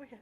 Oh, yeah.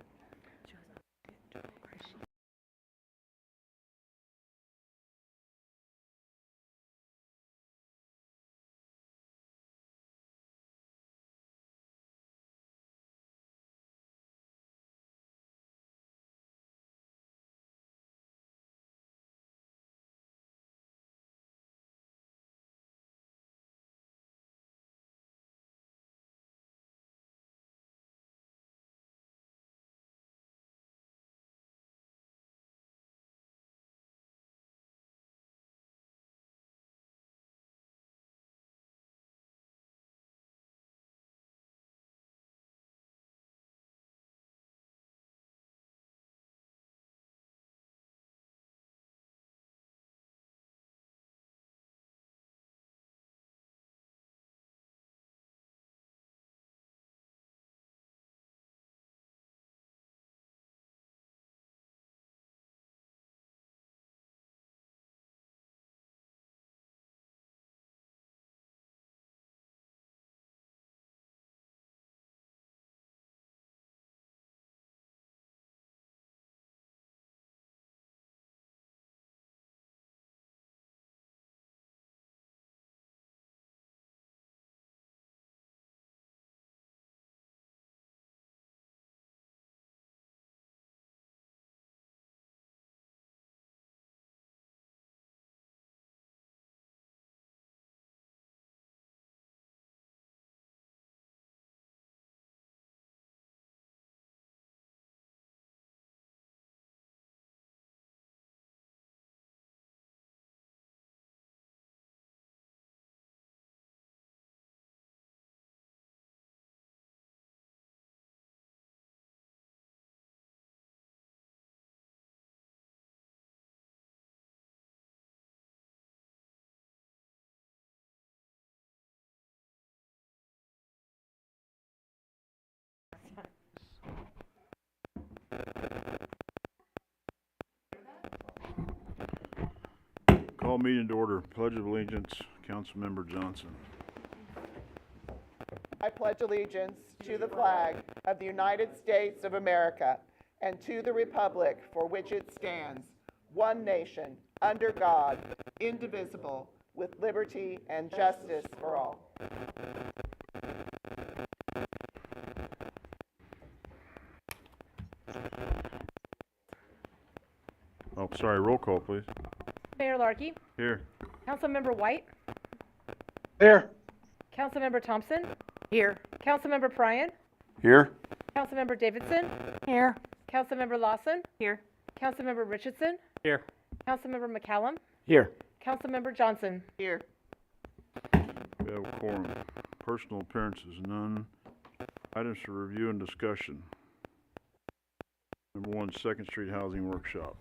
Call meeting to order. Pledge of Allegiance, Councilmember Johnson. I pledge allegiance to the flag of the United States of America and to the republic for which it stands, one nation, under God, indivisible, with liberty and justice for all. Oh, sorry, roll call, please. Mayor Larkey, Here. Councilmember White, Here. Councilmember Thompson, Here. Councilmember Pryan, Here. Councilmember Davidson, Here. Councilmember Lawson, Here. Councilmember Richardson, Here. Councilmember McCallum, Here. Councilmember Johnson. Here. We have a quorum. Personal appearances, none. Items for review and discussion. Number 1, 2nd Street Housing Workshop.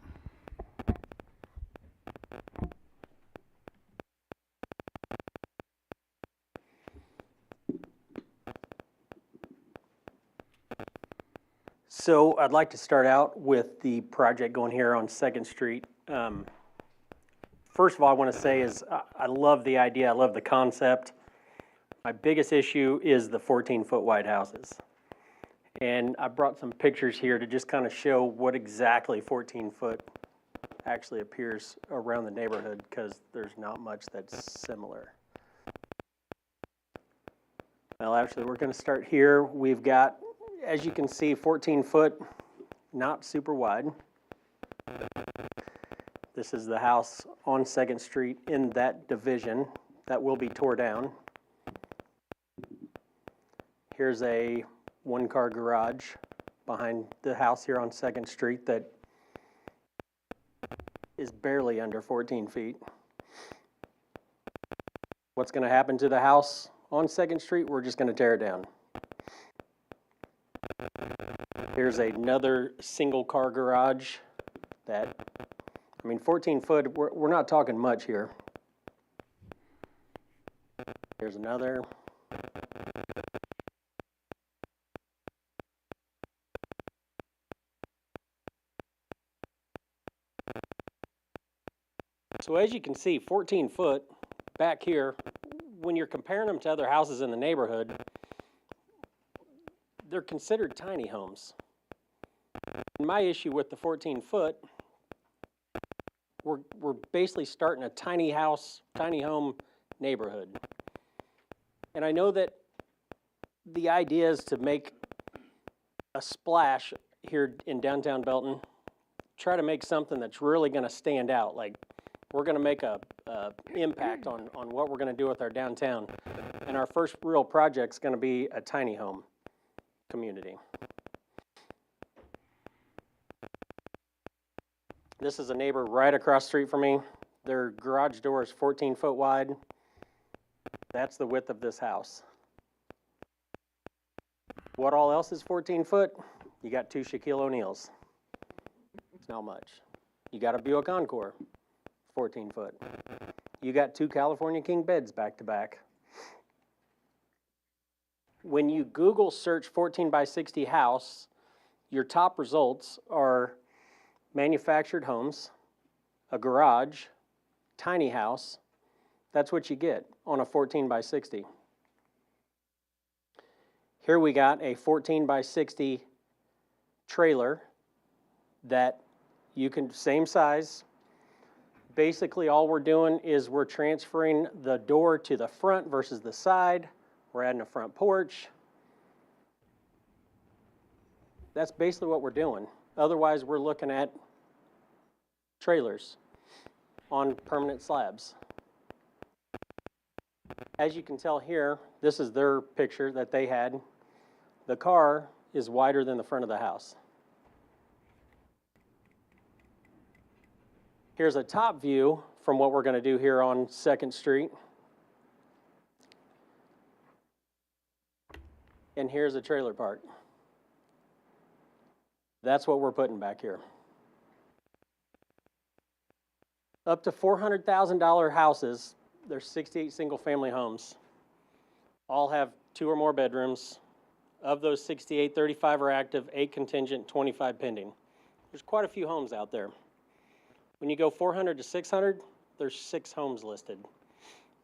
So I'd like to start out with the project going here on 2nd Street. First of all, I want to say is I love the idea, I love the concept. My biggest issue is the 14-foot wide houses. And I brought some pictures here to just kind of show what exactly 14-foot actually appears around the neighborhood, because there's not much that's similar. Well, actually, we're going to start here. We've got, as you can see, 14-foot, not super wide. This is the house on 2nd Street in that division that will be tore down. Here's a one-car garage behind the house here on 2nd Street that is barely under 14 feet. What's going to happen to the house on 2nd Street? We're just going to tear it down. Here's another single-car garage that, I mean, 14 foot, we're not talking much here. Here's another. So as you can see, 14 foot back here, when you're comparing them to other houses in the neighborhood, they're considered tiny homes. My issue with the 14-foot, we're basically starting a tiny house, tiny home neighborhood. And I know that the idea is to make a splash here in downtown Belton, try to make something that's really gonna stand out. Like, we're gonna make a impact on what we're gonna do with our downtown. And our first real project's gonna be a tiny home community. This is a neighbor right across the street from me. Their garage door is 14 foot wide. That's the width of this house. What all else is 14 foot? You got 2 Shaquille O'Neals. It's not much. You got a Buick Encore, 14 foot. You got 2 California King beds back to back. When you Google search 14 by 60 house, your top results are manufactured homes, a garage, tiny house. That's what you get on a 14 by 60. Here we got a 14 by 60 trailer that you can, same size. Basically all we're doing is we're transferring the door to the front versus the side. We're adding a front porch. That's basically what we're doing. Otherwise, we're looking at trailers on permanent slabs. As you can tell here, this is their picture that they had. The car is wider than the front of the house. Here's a top view from what we're going to do here on 2nd Street. And here's a trailer park. That's what we're putting back here. Up to $400,000 houses, there's 68 single-family homes. All have 2 or more bedrooms. Of those 68, 35 are active, 8 contingent, 25 pending. There's quite a few homes out there. When you go 400 to 600, there's 6 homes listed.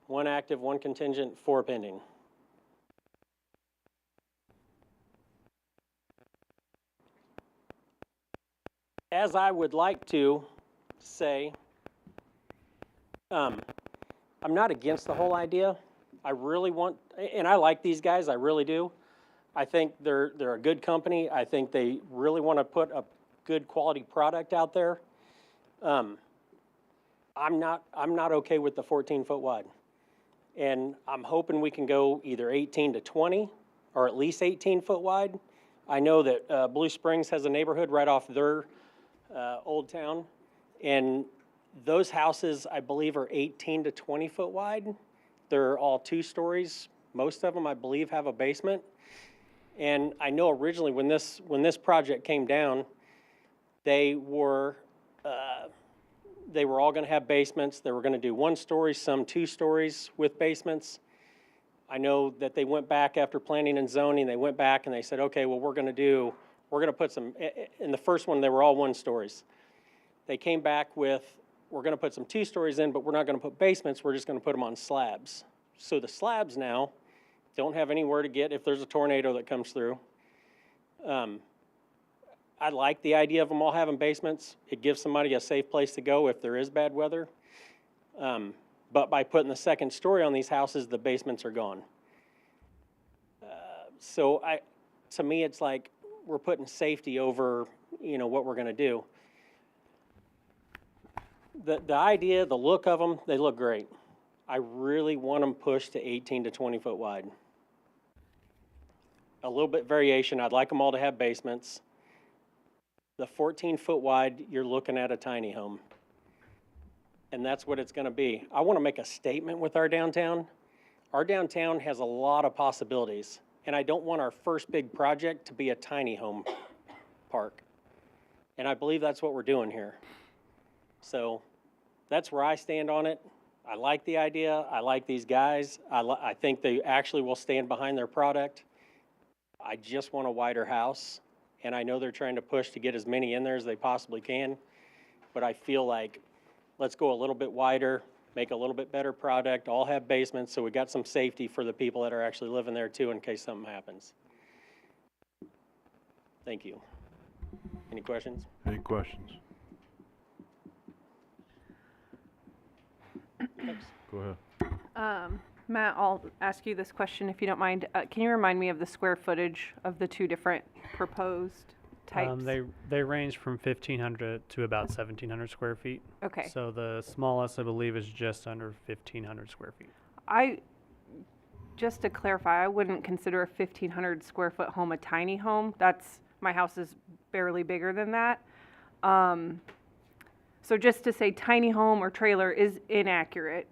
1 active, 1 contingent, 4 pending. As I would like to say, I'm not against the whole idea. I really want, and I like these guys, I really do. I think they're a good company. I think they really want to put a good quality product out there. I'm not okay with the 14 foot wide. And I'm hoping we can go either 18 to 20 or at least 18 foot wide. I know that Blue Springs has a neighborhood right off their old town, and those houses I believe are 18 to 20 foot wide. They're all 2 stories. Most of them I believe have a basement. And I know originally when this project came down, they were all going to have basements. They were going to do 1 story, some 2 stories with basements. I know that they went back after planning and zoning. They went back and they said, okay, well, we're going to put some, in the first one, they were all 1 stories. They came back with, we're going to put some 2 stories in, but we're not going to put basements. We're just going to put them on slabs. So the slabs now don't have anywhere to get if there's a tornado that comes through. I like the idea of them all having basements. It gives somebody a safe place to go if there is bad weather. But by putting the 2nd story on these houses, the basements are gone. So to me, it's like we're putting safety over, what we're going to do. The idea, the look of them, they look great. I really want them pushed to 18 to 20 foot wide. A little bit variation. I'd like them all to have basements. The 14 foot wide, you're looking at a tiny home. And that's what it's going to be. I want to make a statement with our downtown. Our downtown has a lot of possibilities. And I don't want our first big project to be a tiny home park. And I believe that's what we're doing here. So that's where I stand on it. I like the idea. I like these guys. I think they actually will stand behind their product. I just want a wider house. And I know they're trying to push to get as many in there as they possibly can. But I feel like let's go a little bit wider, make a little bit better product, all have basements, so we got some safety for the people that are actually living there too in case something happens. Thank you. Any questions? Any questions? Thanks. Go ahead. Matt, I'll ask you this question if you don't mind. Can you remind me of the square footage of the two different proposed types? They range from 1,500 to about 1,700 square feet. Okay. So the smallest, I believe, is just under 1,500 square feet. Just to clarify, I wouldn't consider a 1,500 square foot home a tiny home. My house is barely bigger than that. So just to say tiny home or trailer is inaccurate,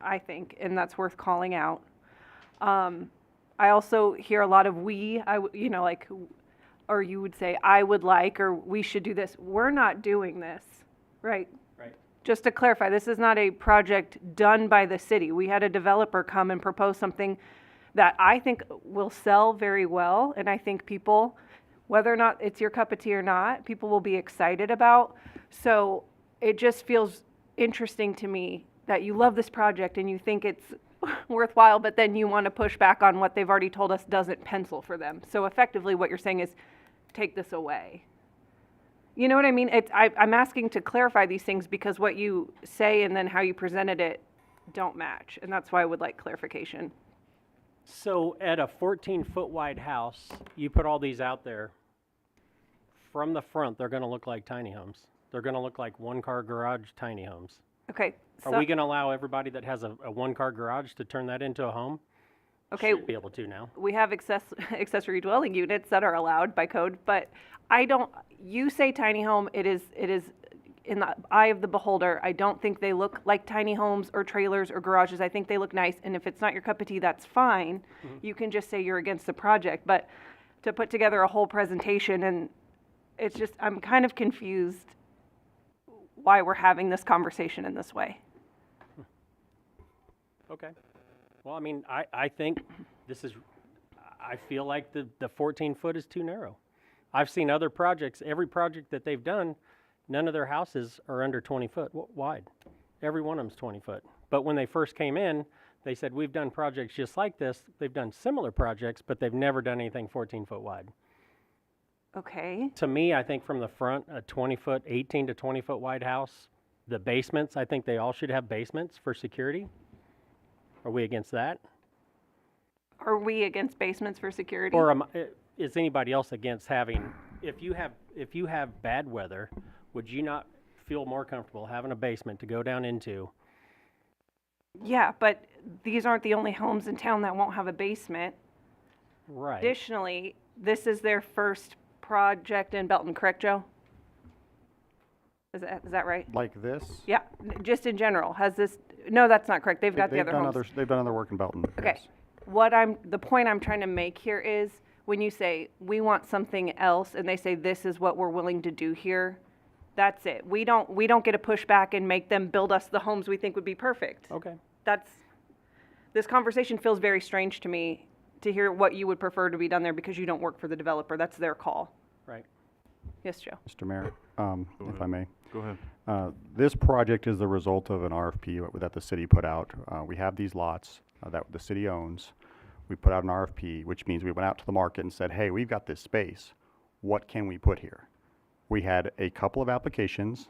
I think, and that's worth calling out. I also hear a lot of or you would say, I would like, or we should do this. We're not doing this, right? Right. Just to clarify, this is not a project done by the city. We had a developer come and propose something that I think will sell very well, and I think people, whether or not it's your cup of tea or not, people will be excited about. So it just feels interesting to me that you love this project and you think it's worthwhile, but then you want to push back on what they've already told us doesn't pencil for them. So effectively what you're saying is take this away. You know what I mean? I'm asking to clarify these things because what you say and then how you presented it don't match. And that's why I would like clarification. So at a 14-foot wide house, you put all these out there. From the front, they're going to look like tiny homes. They're going to look like one-car garage tiny homes. Okay. Are we going to allow everybody that has a one-car garage to turn that into a home? Okay. Should be able to now. We have accessory dwelling units that are allowed by code, but you say tiny home, it is in the eye of the beholder. I don't think they look like tiny homes or trailers or garages. I think they look nice, and if it's not your cup of tea, that's fine. Mm-hmm. You can just say you're against the project, but to put together a whole presentation, and it's just, I'm kind of confused why we're having this conversation in this way. Okay. Well, I mean, I think I feel like the 14 foot is too narrow. I've seen other projects, every project that they've done, none of their houses are under 20 foot wide. Every one of them's 20 foot. But when they first came in, they said, we've done projects just like this. They've done similar projects, but they've never done anything 14 foot wide. Okay. To me, I think from the front, a 20 foot, 18 to 20 foot wide house, the basements, I think they all should have basements for security. Are we against that? Are we against basements for security? Or is anybody else against having, if you have bad weather, would you not feel more comfortable having a basement to go down into? Yeah, but these aren't the only homes in town that won't have a basement. Right. Additionally, this is their first project in Belton, correct, Joe? Is that right? Like this? Yeah, just in general. No, that's not correct. They've got the They've other done homes. they've done other work in Belton. Okay. Yes. The point I'm trying to make here is when you say we want something else and they say this is what we're willing to do here, that's it. We don't get to push back and make them build us the homes we think would be perfect. Okay. This conversation feels very strange to me to hear what you would prefer to be done there because you don't work for the developer. That's their call. Right. Yes, Joe. Mr. Mayor, if I may. Go ahead. This project is the result of an RFP that the city put out. We have these lots that the city owns. We put out an RFP, which means we went out to the market and said, hey, we've got this space. What can we put here? We had a couple of applications.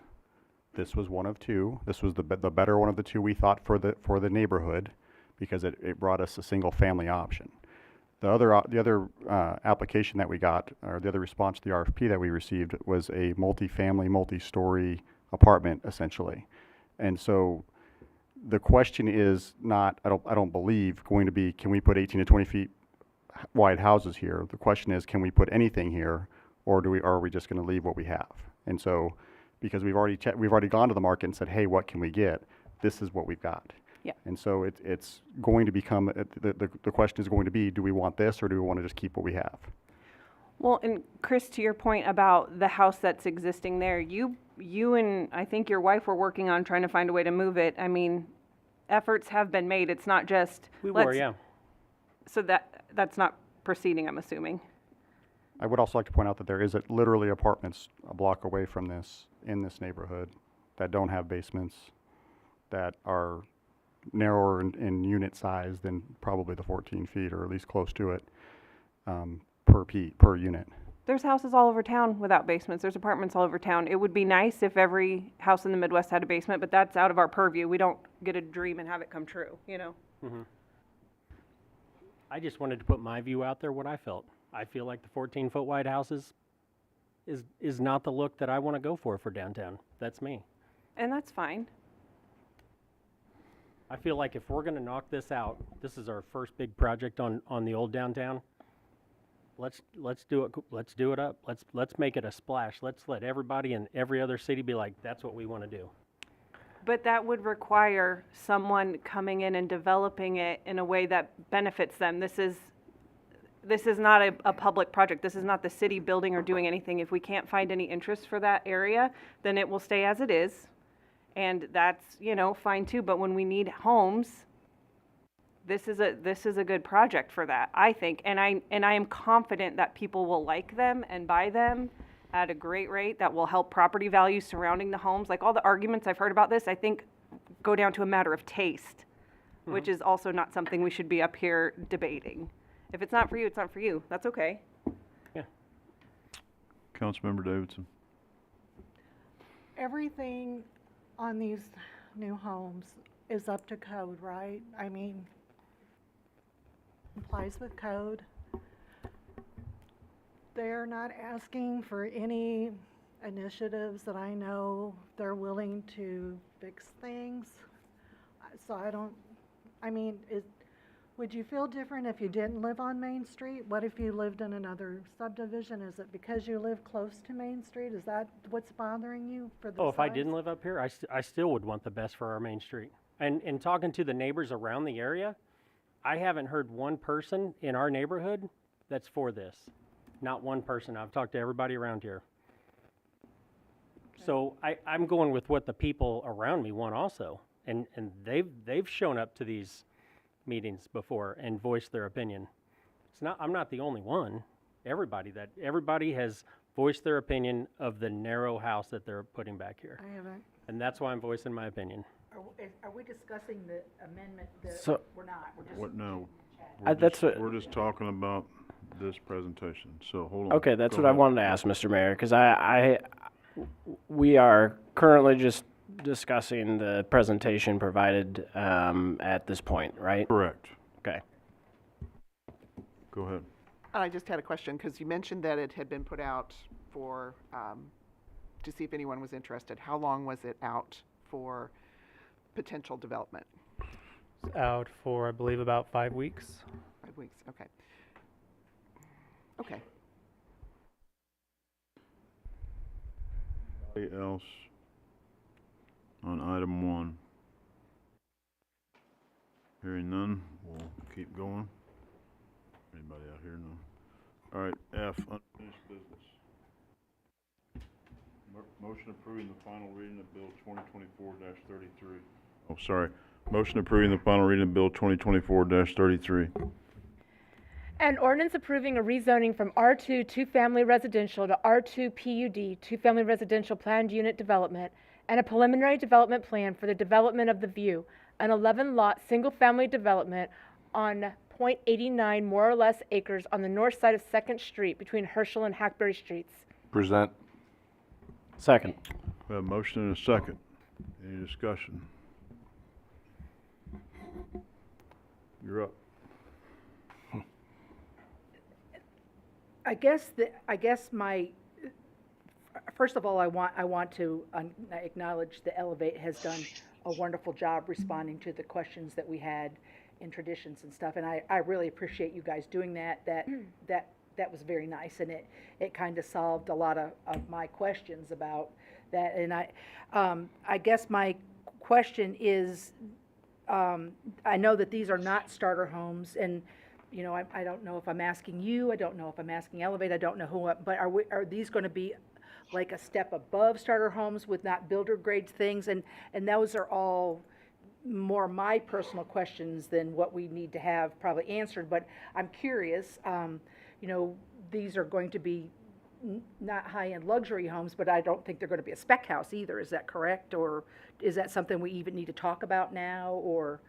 This was one of two. This was the better one of the two we thought for the neighborhood because it brought us a single family option. The other application that we got, or the other response to the RFP that we received, was a multi-family, multi-story apartment, essentially. And so the question is not, I don't believe, going to be, can we put 18 to 20 feet wide houses here? The question is, can we put anything here, or are we just going to leave what we have? And so, because we've already gone to the market and said, hey, what can we get? This is what we've got. Yeah. And so it's going to become, the question is going to be, do we want this or do we want to just keep what we have? Well, and Chris, to your point about the house that's existing there, you and I think your wife were working on trying to find a way to move it. I mean, efforts have been made. It's not just. We were, yeah. So that's not proceeding, I'm assuming. I would also like to point out that there is literally apartments a block away from this, in this neighborhood, that don't have basements, that are narrower in unit size than probably the 14 feet, or at least close to it, per unit. There's houses all over town without basements. There's apartments all over town. It would be nice if every house in the Midwest had a basement, but that's out of our purview. We don't get a dream and have it come true, you know? I just wanted to put my view out there, what I felt. I feel like the 14-foot wide houses is not the look that I want to go for downtown. That's me. And that's fine. I feel like if we're going to knock this out, this is our first big project on the old downtown. Let's do it. Let's do it up. Let's make it a splash. Let's let everybody in every other city be like, that's what we want to do. But that would require someone coming in and developing it in a way that benefits them. This is not a public project. This is not the city building or doing anything. If we can't find any interest for that area, then it will stay as it is. And that's, you know, fine too. But when we need homes, this is a good project for that, I think. And I am confident that people will like them and buy them at a great rate that will help property values surrounding the homes. Like all the arguments I've heard about this, I think go down to a matter of taste, which is also not something we should be up here debating. If it's not for you, it's not for you. That's okay. Yeah. Councilmember Davidson. Everything on these new homes is up to code, right? I mean, complies with code. They're not asking for any initiatives that I know they're willing to fix things. So would you feel different if you didn't live on Main Street? What if you lived in another subdivision? Is it because you live close to Main Street? Is that what's bothering you for the Oh, if I size? didn't live up here, I still would want the best for our main street. And talking to the neighbors around the area, I haven't heard one person in our neighborhood that's for this. Not one person. I've talked to everybody around here. So I'm going with what the people around me want also. And they've shown up to these meetings before and voiced their opinion. I'm not the only one. Everybody has voiced their opinion of the narrow house that they're putting back here. I haven't. And that's why I'm voicing my opinion. Are we discussing the amendment? So- We're not, we're just. What, no. that's what- We're just talking about this presentation, so hold on. Okay, that's Go what I ahead. wanted to ask, Mr. Mayor, because we are currently just discussing the presentation provided at this point, right? Correct. Okay. Go ahead. I just had a question, because you mentioned that it had been put out for, to see if anyone was interested. How long was it out for potential development? It's out for, I believe, about 5 weeks. 5 weeks, okay. Okay. Anybody else on item 1? Hearing none, we'll keep going. Anybody out here? No. All right, F, unfinished business. Motion approving the final reading of Bill 2024-33. Oh, sorry. Motion approving the final reading of Bill 2024-33. An ordinance approving a rezoning from R2 two-family residential to R2 PUD two-family residential planned unit development and a preliminary development plan for the development of The View, an 11-lot single-family development on .89 more or less acres on the north side of 2nd Street between Herschel and Hackberry Streets. Present. Second. We have a motion and a second. Any discussion? You're up. First of all, I want to acknowledge the Elevate has done a wonderful job responding to the questions that we had in traditions and stuff, and I really appreciate you guys doing that. That was very nice, and it kind of solved a lot of my questions about that. And I guess my question is, I know that these are not starter homes, and you know, I don't know if I'm asking you, I don't know if I'm asking Elevate, I don't know who, but are these going to be like a step above starter homes with not builder grade things? And those are all more my personal questions than what we need to have probably answered. But I'm curious, you know, these are going to be not high-end luxury homes, but I don't think they're going to be a spec house either. Is that correct? Or is that something we even need to talk about now, or?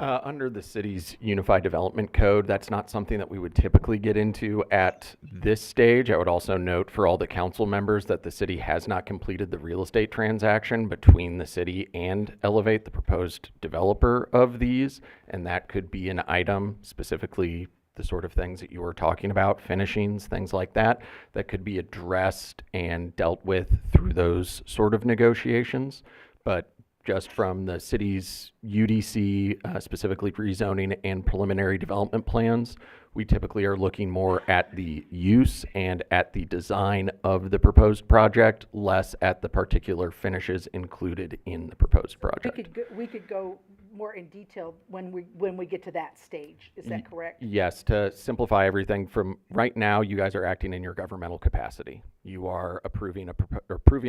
Under the city's Unified Development Code, that's not something that we would typically get into at this stage. I would also note for all the council members that the city has not completed the real estate transaction between the city and Elevate, the proposed developer of these, and that could be an item, specifically the sort of things that you were talking about, finishings, things like that, that could be addressed and dealt with through those sort of negotiations. But just from the city's UDC, specifically rezoning and preliminary development plans, we typically are looking more at the use and at the design of the proposed project, less at the particular finishes included in the proposed project. We could go more in detail when we get to that stage. Is that correct? Yes, to simplify everything, from right now, you guys are acting in your governmental capacity. You are approving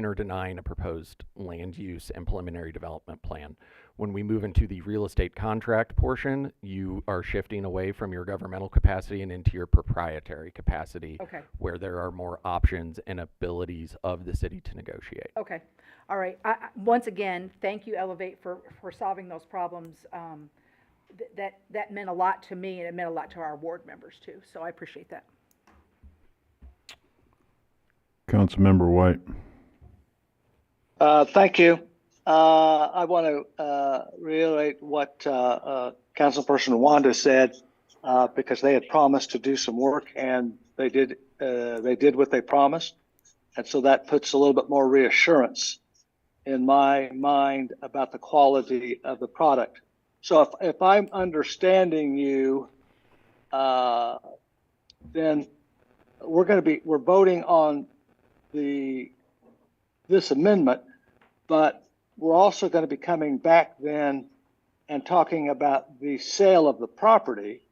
or denying a proposed land use and preliminary development plan. When we move into the real estate contract portion, you are shifting away from your governmental capacity and into your proprietary capacity, Okay. where there are more options and abilities of the city to negotiate. Okay, all right. Once again, thank you, Elevate, for solving those problems. That meant a lot to me, and it meant a lot to our ward members, too, so I appreciate that. Councilmember White. Thank you. I want to reiterate what Councilperson Wanda said, because they had promised to do some work, and they did what they promised. And so that puts a little bit more reassurance in my mind about the quality of the product. So if I'm understanding you, then we're voting on this amendment, but we're also going to be coming back then and talking about the sale of the property,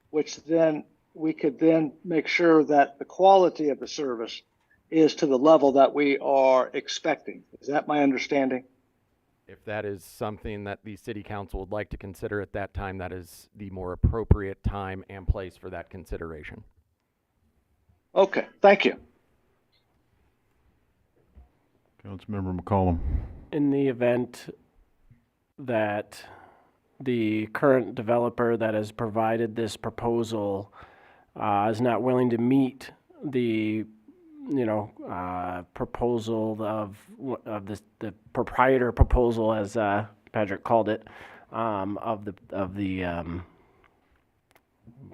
which then we could then make sure that the quality of the service is to the level that we are expecting. Is that my understanding? If that is something that the city council would like to consider at that time, that is the more appropriate time and place for that consideration. Okay, thank you. Councilmember McCollum. In the event that the current developer that has provided this proposal is not willing to meet the proposal of the proprietor proposal, as Patrick called it, of the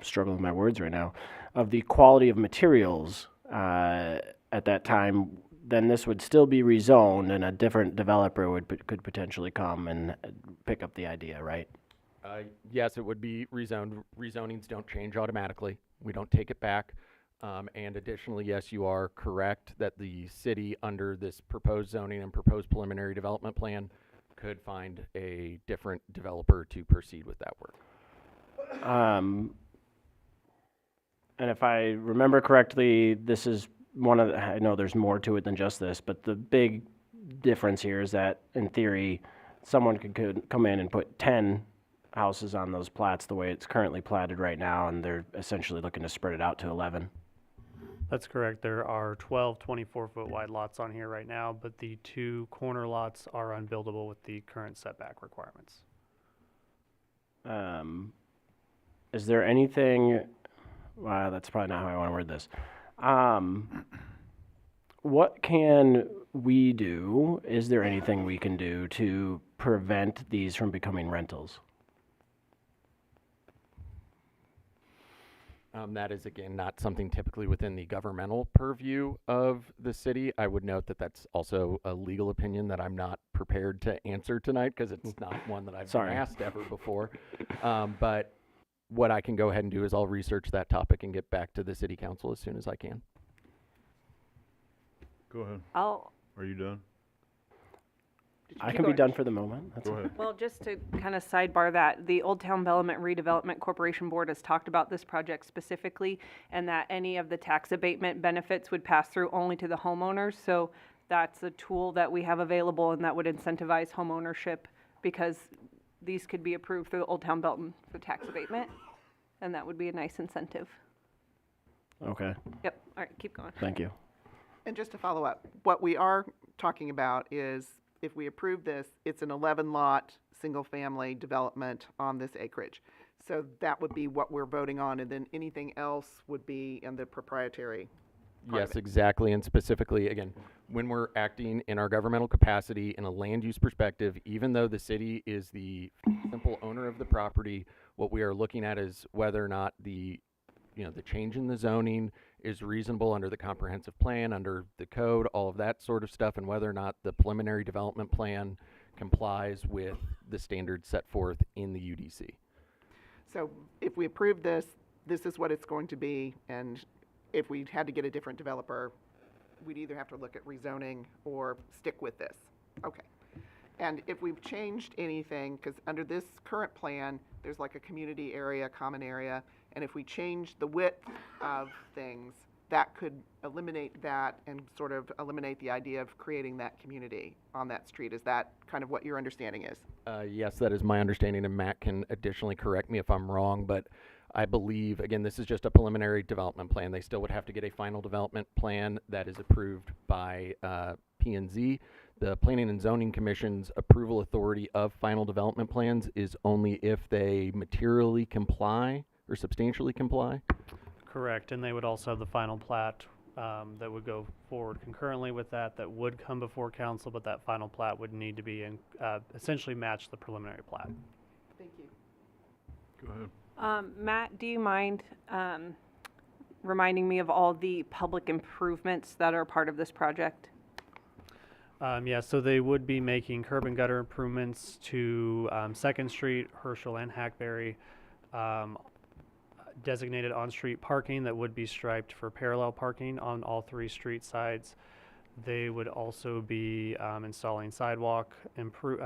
struggling with my words right now, of the quality of materials at that time, then this would still be rezoned, and a different developer could potentially come and pick up the idea, right? Yes, it would be rezoned. Rezonings don't change automatically. We don't take it back. And additionally, yes, you are correct that the city, under this proposed zoning and proposed preliminary development plan, could find a different developer to proceed with that work. And if I remember correctly, this is one of the, I know there's more to it than just this, but the big difference here is that, in theory, someone could come in and put 10 houses on those plats the way it's currently platted right now, and they're essentially looking to spread it out to 11. That's correct. There are 12 24-foot wide lots on here right now, but the 2 corner lots are unbuildable with the current setback requirements. Is there anything, wow, that's probably not how I want to word this. What can we do? Is there anything we can do to prevent these from becoming rentals? That is, again, not something typically within the governmental purview of the city. I would note that that's also a legal opinion that I'm not prepared to answer tonight, because it's not one that I've been asked ever before. But what I can go ahead and do is I'll research that topic and get back to the city council as soon as I can. Go ahead. I'll, Are you done? I can be done for the moment. That's Go ahead. well, just to kind of sidebar that, the Old Town Development Redevelopment Corporation Board has talked about this project specifically, and that any of the tax abatement benefits would pass through only to the homeowners. So that's a tool that we have available, and that would incentivize homeownership, because these could be approved through the Old Town Belton for tax abatement, and that would be a nice incentive. Okay, Yep, all right, keep going. thank you. And just to follow up, what we are talking about is if we approve this, it's an 11-lot, single-family development on this acreage. So that would be what we're voting on, and then anything else would be in the proprietary part of Yes, it. exactly. And specifically, again, when we're acting in our governmental capacity in a land use perspective, even though the city is the simple owner of the property, what we are looking at is whether or not the change in the zoning is reasonable under the comprehensive plan, under the code, all of that sort of stuff, and whether or not the preliminary development plan complies with the standards set forth in the UDC. So if we approve this, this is what it's going to be, and if we had to get a different developer, we'd either have to look at rezoning or stick with this. Okay. And if we've changed anything, because under this current plan, there's like a community area, common area, and if we change the width of things, that could eliminate that and sort of eliminate the idea of creating that community on that street. Is that kind of what your understanding is? Yes, that is my understanding, and Matt can additionally correct me if I'm wrong, but I believe, again, this is just a preliminary development plan. They still would have to get a final development plan that is approved by P&Z. The Planning and Zoning Commission's approval authority of final development plans is only if they materially comply or substantially comply. Correct, and they would also have the final plat that would go forward concurrently with that would come before council, but that final plat would need to be essentially match the preliminary plat. Thank you. Go ahead. Matt, do you mind reminding me of all the public improvements that are part of this project? Yeah, so they would be making curb and gutter improvements to 2nd Street, Herschel, and Hackberry. Designated on-street parking that would be striped for parallel parking on all 3 street sides. They would also be installing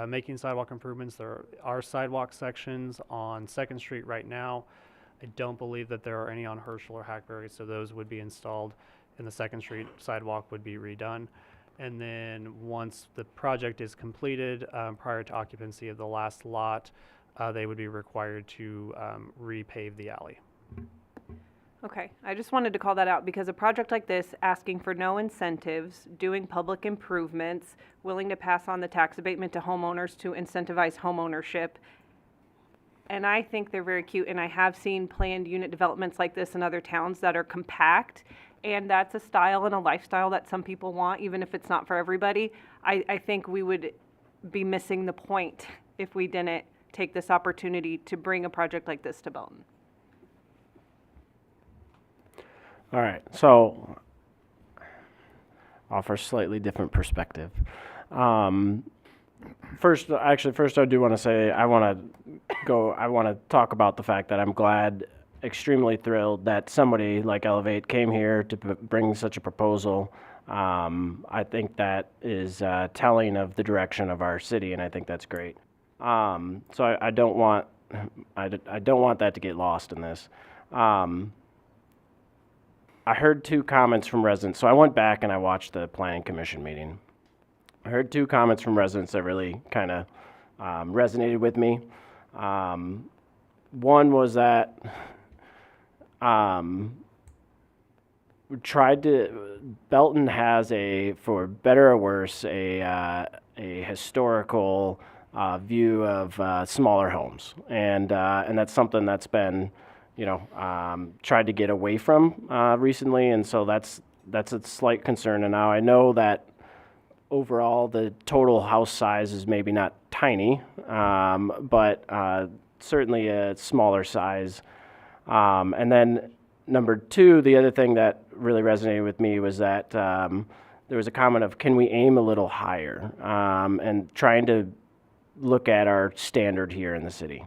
making sidewalk improvements. There are sidewalk sections on 2nd Street right now. I don't believe that there are any on Herschel or Hackberry, so those would be installed, and the 2nd Street sidewalk would be redone. And then once the project is completed, prior to occupancy of the last lot, they would be required to repave the alley. Okay, I just wanted to call that out because a project like this, asking for no incentives, doing public improvements, willing to pass on the tax abatement to homeowners to incentivize homeownership. And I think they're very cute, and I have seen planned unit developments like this in other towns that are compact, and that's a style and a lifestyle that some people want, even if it's not for everybody. I think we would be missing the point if we didn't take this opportunity to bring a project like this to Belton. All right, so offer a slightly different perspective. First, I do want to say I want to talk about the fact that I'm glad, extremely thrilled that somebody like Elevate came here to bring such a proposal. I think that is telling of the direction of our city, and I think that's great. So I don't want that to get lost in this. I heard 2 comments from residents. So I went back and I watched the Planning Commission meeting. I heard 2 comments from residents that really kind of resonated with me. One was that Belton has for better or worse, a historical view of smaller homes, and that's something that's been tried to get away from recently, and so that's a slight concern. And now I know that overall the total house size is maybe not tiny, but certainly a smaller size. And then number 2, the other thing that really resonated with me was that there was a comment of, can we aim a little higher, and trying to look at our standard here in the city.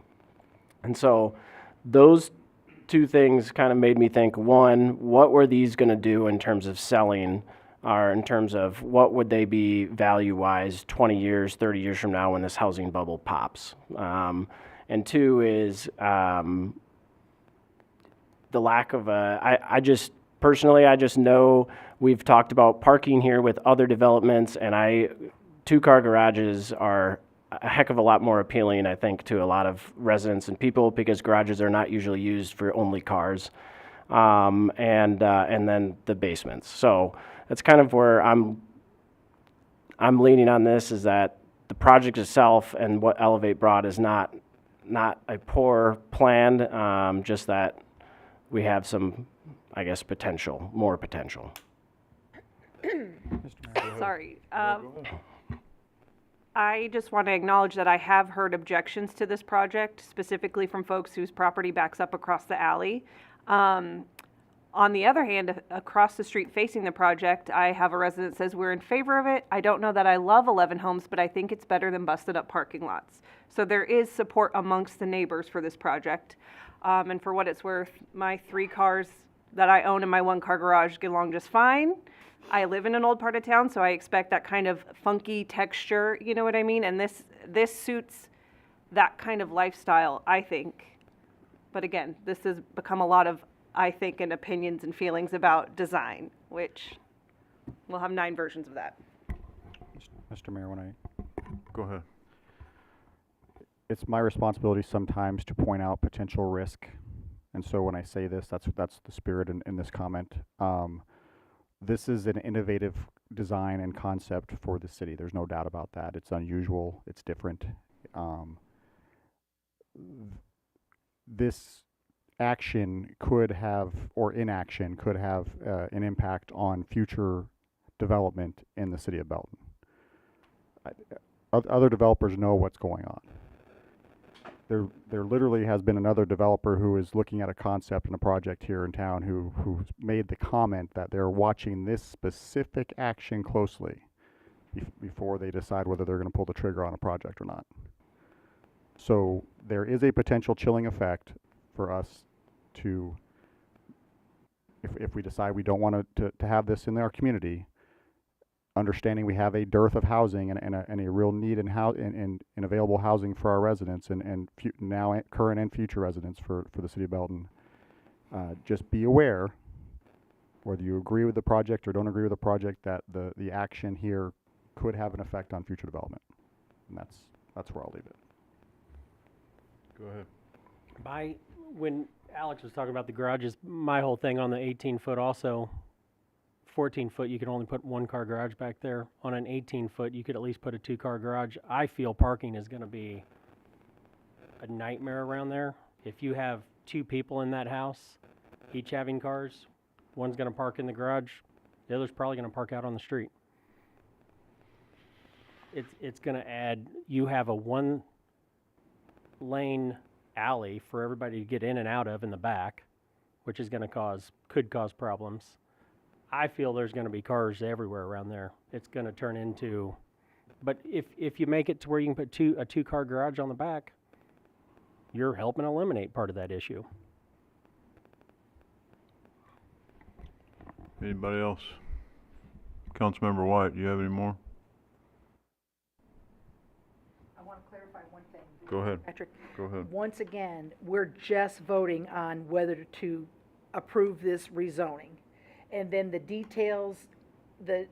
And so those 2 things kind of made me think, one, what were these going to do in terms of selling, or in terms of what would they be value-wise 20 years, 30 years from now when this housing bubble pops? And 2 is the lack of I just know we've talked about parking here with other developments, and 2-car garages are a heck of a lot more appealing, I think, to a lot of residents and people, because garages are not usually used for only cars, and then the basements. So that's kind of where I'm leaning on this is that the project itself and what Elevate brought is not a poor plan, just that we have some, I guess, more potential. Sorry. I just want to acknowledge that I have heard objections to this project, specifically from folks whose property backs up across the alley. On the other hand, across the street facing the project, I have a resident that says we're in favor of it. I don't know that I love 11 homes, but I think it's better than busted up parking lots. So there is support amongst the neighbors for this project. And for what it's worth, my 3 cars that I own in my 1-car garage get along just fine. I live in an old part of town, so I expect that kind of funky texture, you know what I mean? And this suits that kind of lifestyle, I think. But again, this has become a lot of, I think, and opinions and feelings about design, which we'll have 9 versions of that. Mr. Mayor, when I Go ahead. it's my responsibility sometimes to point out potential risk. And so when I say this, that's the spirit in this comment. This is an innovative design and concept for the city. There's no doubt about that. It's unusual. It's different. This action could have, or inaction could have, an impact on future development in the city of Belton. Other developers know what's going on. There literally has been another developer who is looking at a concept and a project here in town who made the comment that they're watching this specific action closely before they decide whether they're going to pull the trigger on a project or not. So there is a potential chilling effect for us to, if we decide we don't want to have this in our community, understanding we have a dearth of housing and a real need in available housing for our residents and now current and future residents for the city of Belton. Just be aware, whether you agree with the project or don't agree with the project, that the action here could have an effect on future development. And that's where I'll leave it. Go ahead. When Alex was talking about the garages, my whole thing on the 18-foot also, 14-foot, you can only put 1-car garage back there. On an 18-foot, you could at least put a 2-car garage. I feel parking is going to be a nightmare around there. If you have 2 people in that house, each having cars, one's going to park in the garage, the other's probably going to park out on the street. It's going to add, you have a 1-lane alley for everybody to get in and out of in the back, which is going to could cause problems. I feel there's going to be cars everywhere around there. It's going to turn into, but if you make it to where you can put a 2-car garage on the back, you're helping eliminate part of that issue. Anybody else? Councilmember White, do you have any more? I want to clarify one thing. Go ahead. Patrick, Go ahead. once again, we're just voting on whether to approve this rezoning. And then the details, the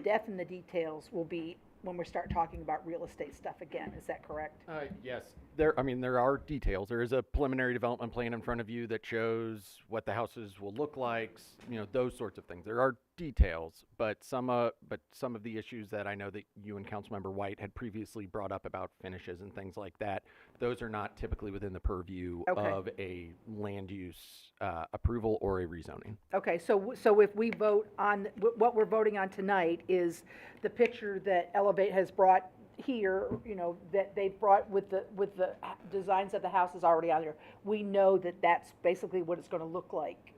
depth and the details will be when we start talking about real estate stuff again. Is that correct? Yes, there are details. There is a preliminary development plan in front of you that shows what the houses will look like, those sorts of things. There are details, but some of the issues that I know that you and Councilmember White had previously brought up about finishes and things like that, those are not typically within the purview of a land use approval or a rezoning. Okay, so if we vote on, what we're voting on tonight is the picture that Elevate has brought here, that they brought with the designs of the houses already out there. We know that that's basically what it's going to look like.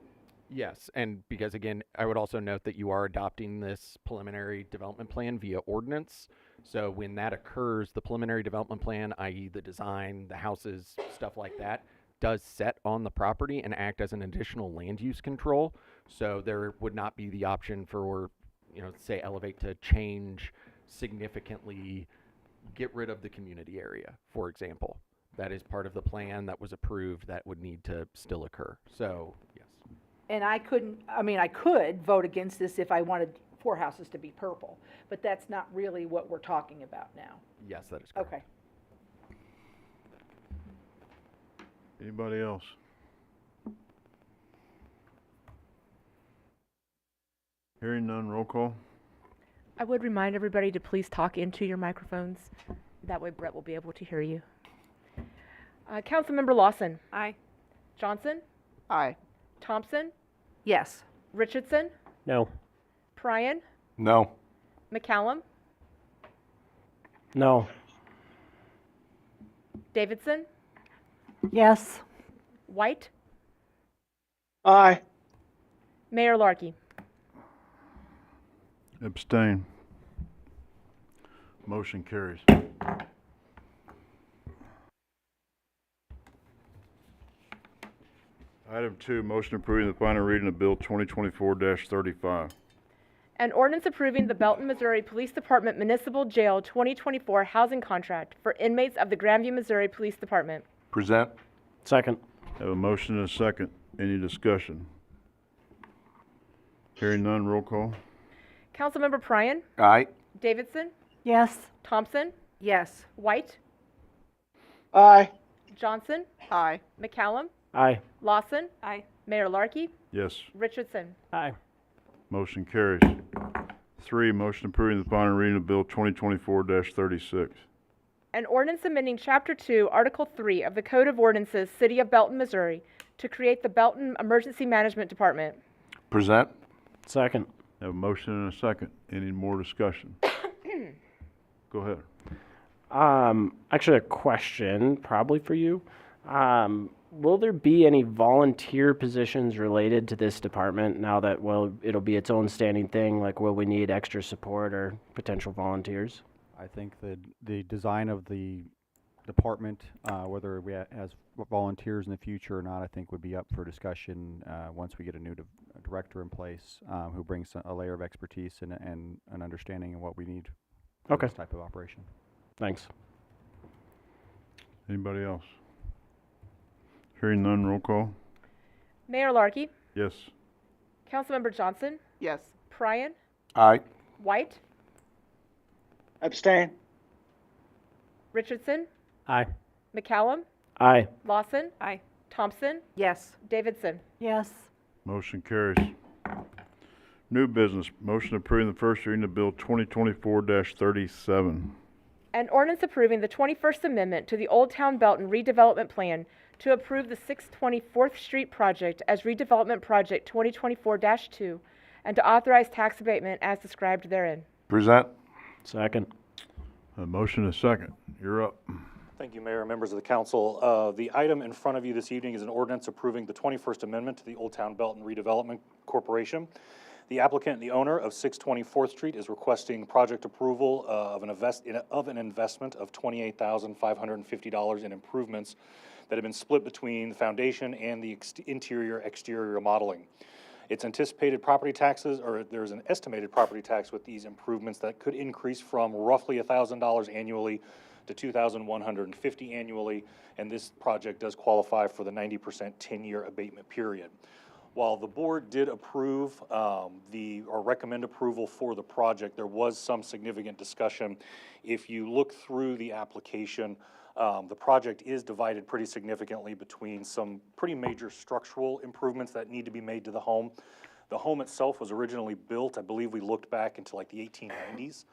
Yes, and because again, I would also note that you are adopting this preliminary development plan via ordinance. So when that occurs, the preliminary development plan, i.e. the design, the houses, stuff like that, does set on the property and act as an additional land use control. So there would not be the option for, say Elevate to change significantly, get rid of the community area, for example. That is part of the plan that was approved that would need to still occur. So, yes. And I could vote against this if I wanted 4 houses to be purple, but that's not really what we're talking about now. Yes, that is correct. Okay. Anybody else? Hearing none, roll call. I would remind everybody to please talk into your microphones. That way Brett will be able to hear you. Councilmember Lawson, Aye. Johnson, Aye. Thompson, Yes. Richardson, No. Pryan, No. McCallum, No. Davidson, Yes. White, Aye. Mayor Larkey. Abstain. Motion carries. Item 2, motion approving the final reading of Bill 2024-35. An ordinance approving the Belton, Missouri Police Department Municipal Jail 2024 housing contract for inmates of the Grandview, Missouri Police Department. Present. Second. Have a motion and a second. Any discussion? Hearing none, roll call. Councilmember Pryan, Aye. Davidson, Yes. Thompson, Yes. White, Aye. Johnson, Aye. McCallum, Aye. Lawson, Aye. Mayor Larkey, Yes. Richardson. Aye. Motion carries. 3, motion approving the final reading of Bill 2024-36. An ordinance amending Chapter 2, Article 3 of the Code of Ordinances, City of Belton, Missouri, to create the Belton Emergency Management Department. Present. Second. Have a motion and a second. Any more discussion? Go ahead. Actually, a question, probably for you. Will there be any volunteer positions related to this department now that, well, it'll be its own standing thing? Like, will we need extra support or potential volunteers? I think the design of the department, whether we has volunteers in the future or not, I think would be up for discussion once we get a new director in place who brings a layer of expertise and an understanding of what we need for Okay. this type of operation. Thanks. Anybody else? Hearing none, roll call. Mayor Larkey, Yes. Councilmember Johnson, Yes. Pryan, Aye. White, Abstain. Richardson, Aye. McCallum, Aye. Lawson, Aye. Thompson, Yes. Davidson. Yes. Motion carries. New business, motion approving the first reading of Bill 2024-37. An ordinance approving the 21st Amendment to the Old Town Belton redevelopment plan to approve the 620 4th Street project as redevelopment project 2024-2 and to authorize tax abatement as described therein. Present. Second. A motion and a second. You're up. Thank you, Mayor, members of the council. The item in front of you this evening is an ordinance approving the 21st Amendment to the Old Town Belton Redevelopment Corporation. The applicant and the owner of 620 4th Street is requesting project approval of an investment of $28,550 in improvements that have been split between the foundation and the interior-exterior remodeling. It's anticipated property taxes, or there's an estimated property tax with these improvements that could increase from roughly $1,000 annually to $2,150 annually, and this project does qualify for the 90% 10-year abatement period. While the board did approve or recommend approval for the project, there was some significant discussion. If you look through the application, the project is divided pretty significantly between some pretty major structural improvements that need to be made to the home. The home itself was originally built, I believe we looked back into like the 1890s.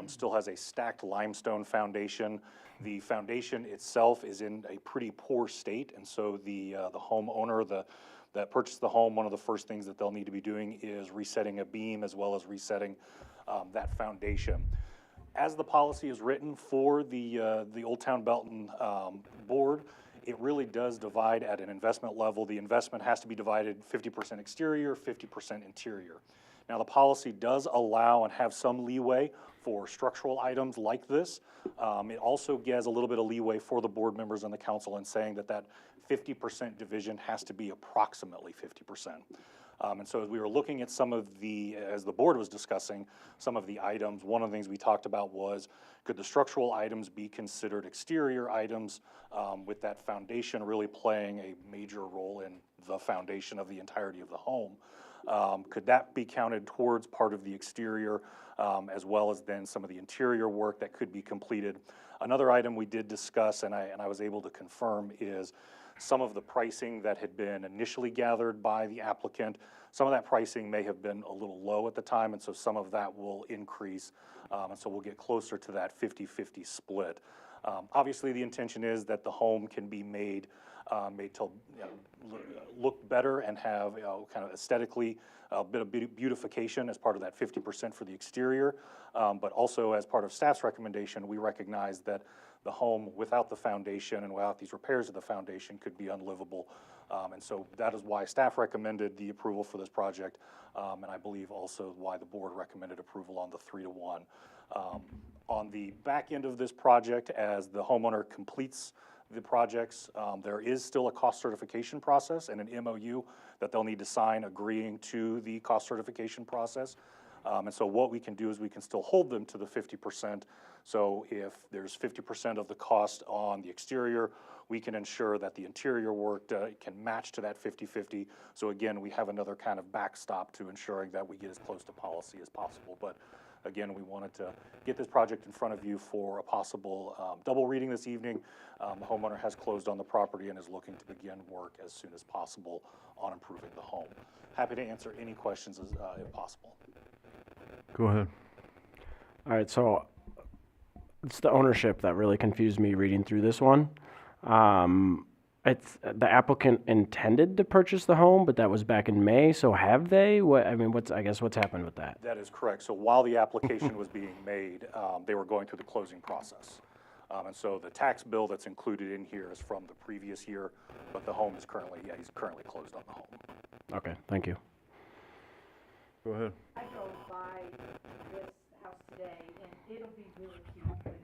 Still has a stacked limestone foundation. The foundation itself is in a pretty poor state, and so the homeowner, that purchased the home, one of the first things that they'll need to be doing is resetting a beam as well as resetting that foundation. As the policy is written for the Old Town Belton board, it really does divide at an investment level. The investment has to be divided 50% exterior, 50% interior. Now, the policy does allow and have some leeway for structural items like this. It also gives a little bit of leeway for the board members and the council in saying that 50% division has to be approximately 50%. And so as we were looking at as the board was discussing some of the items, one of the things we talked about was, could the structural items be considered exterior items with that foundation really playing a major role in the foundation of the entirety of the home? Could that be counted towards part of the exterior as well as then some of the interior work that could be completed? Another item we did discuss and I was able to confirm is some of the pricing that had been initially gathered by the applicant. Some of that pricing may have been a little low at the time, and so some of that will increase. And so we'll get closer to that 50-50 split. Obviously, the intention is that the home can be made to look better and have kind of aesthetically a bit of beautification as part of that 50% for the exterior. But also as part of staff's recommendation, we recognize that the home without the foundation and without these repairs of the foundation could be unlivable. And so that is why staff recommended the approval for this project. And I believe also why the board recommended approval on the 3-to-1. On the back end of this project, as the homeowner completes the projects, there is still a cost certification process and an MOU that they'll need to sign agreeing to the cost certification process. And so what we can do is we can still hold them to the 50%. So if there's 50% of the cost on the exterior, we can ensure that the interior work can match to that 50-50. So again, we have another kind of backstop to ensuring that we get as close to policy as possible. But again, we wanted to get this project in front of you for a possible double reading this evening. The homeowner has closed on the property and is looking to begin work as soon as possible on improving the home. Happy to answer any questions if possible. Go ahead. All right, so it's the ownership that really confused me reading through this one. It's the applicant intended to purchase the home, but that was back in May. So have they? What I mean, what's happened with that? That is correct. So while the application was being made, they were going through the closing process. And so the tax bill that's included in here is from the previous year, but the home is currently, he's currently closed on the home. Okay, thank you. Go ahead. I drove by this house today, and it'll be really cute when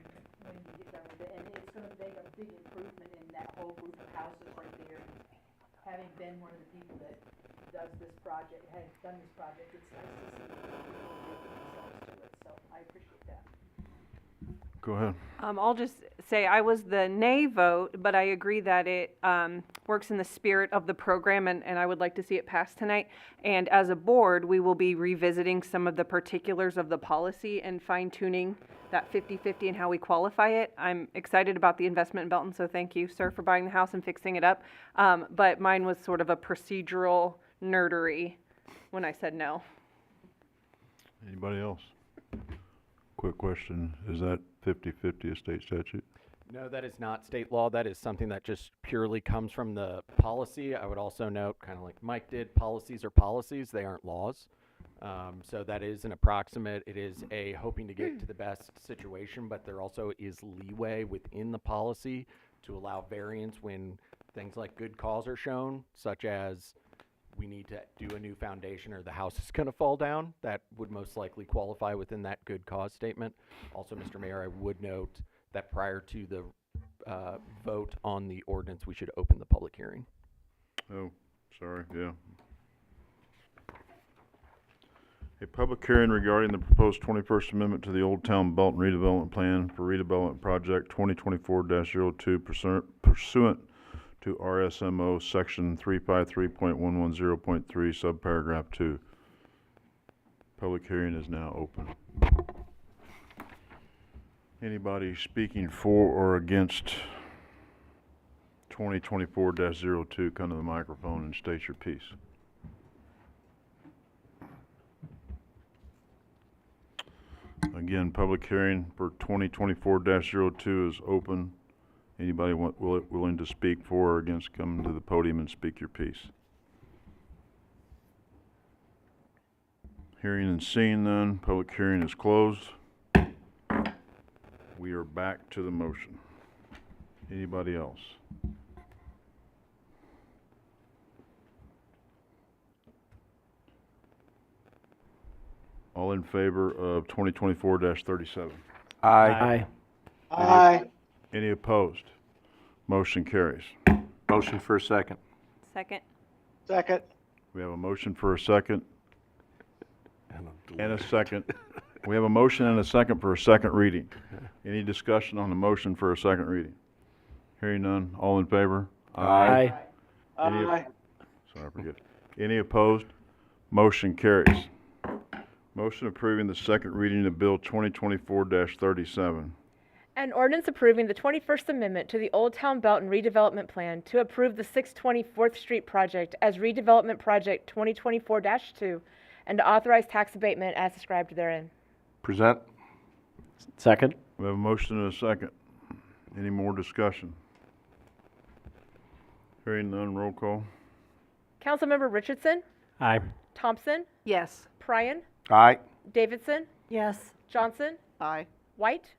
you get done with it, and it's gonna make a big improvement in that whole group of houses right there. Having been one of the people that has done this project, it's nice to see people making themselves to it, so I appreciate that. Go ahead. I'll just say I was the nay vote, but I agree that it works in the spirit of the program, and I would like to see it pass tonight. And as a board, we will be revisiting some of the particulars of the policy and fine-tuning that 50-50 and how we qualify it. I'm excited about the investment in Belton, so thank you, sir, for buying the house and fixing it up. But mine was sort of a procedural nerdery when I said no. Anybody else? Quick question, is that 50-50 a state statute? No, that is not state law. That is something that just purely comes from the policy. I would also note, kind of like Mike did, policies are policies, they aren't laws. So that is an approximate. It is a hoping to get to the best situation, but there also is leeway within the policy to allow variance when things like good cause are shown, such as we need to do a new foundation or the house is going to fall down. That would most likely qualify within that good cause statement. Also, Mr. Mayor, I would note that prior to the vote on the ordinance, we should open the public hearing. Oh, sorry, yeah. A public hearing regarding the proposed 21st Amendment to the Old Town Belton redevelopment plan for redevelopment project 2024-02 pursuant to RSMO section 353.110.3 subparagraph 2. Public hearing is now open. Anybody speaking for or against 2024-02, come to the microphone and state your piece. Again, public hearing for 2024-02 is open. Anybody willing to speak for or against, come to the podium and speak your piece. Hearing and seeing none, public hearing is closed. We are back to the motion. Anybody else? All in favor of 2024-37? Aye. Aye. Any opposed? Motion carries. Motion for a second. Second. Second. We have a motion for a second and a second. We have a motion and a second for a second reading. Any discussion on the motion for a second reading? Hearing none, all in favor? Aye. Aye. Sorry, I forget. Any opposed? Motion carries. Motion approving the second reading of Bill 2024-37. An ordinance approving the 21st Amendment to the Old Town Belton redevelopment plan to approve the 624th Street project as redevelopment project 2024-2 and to authorize tax abatement as described therein. Present. Second. We have a motion and a second. Any more discussion? Hearing none, roll call. Councilmember Richardson, Aye. Thompson, Yes. Pryan, Aye. Davidson, Yes. Johnson, Aye. White,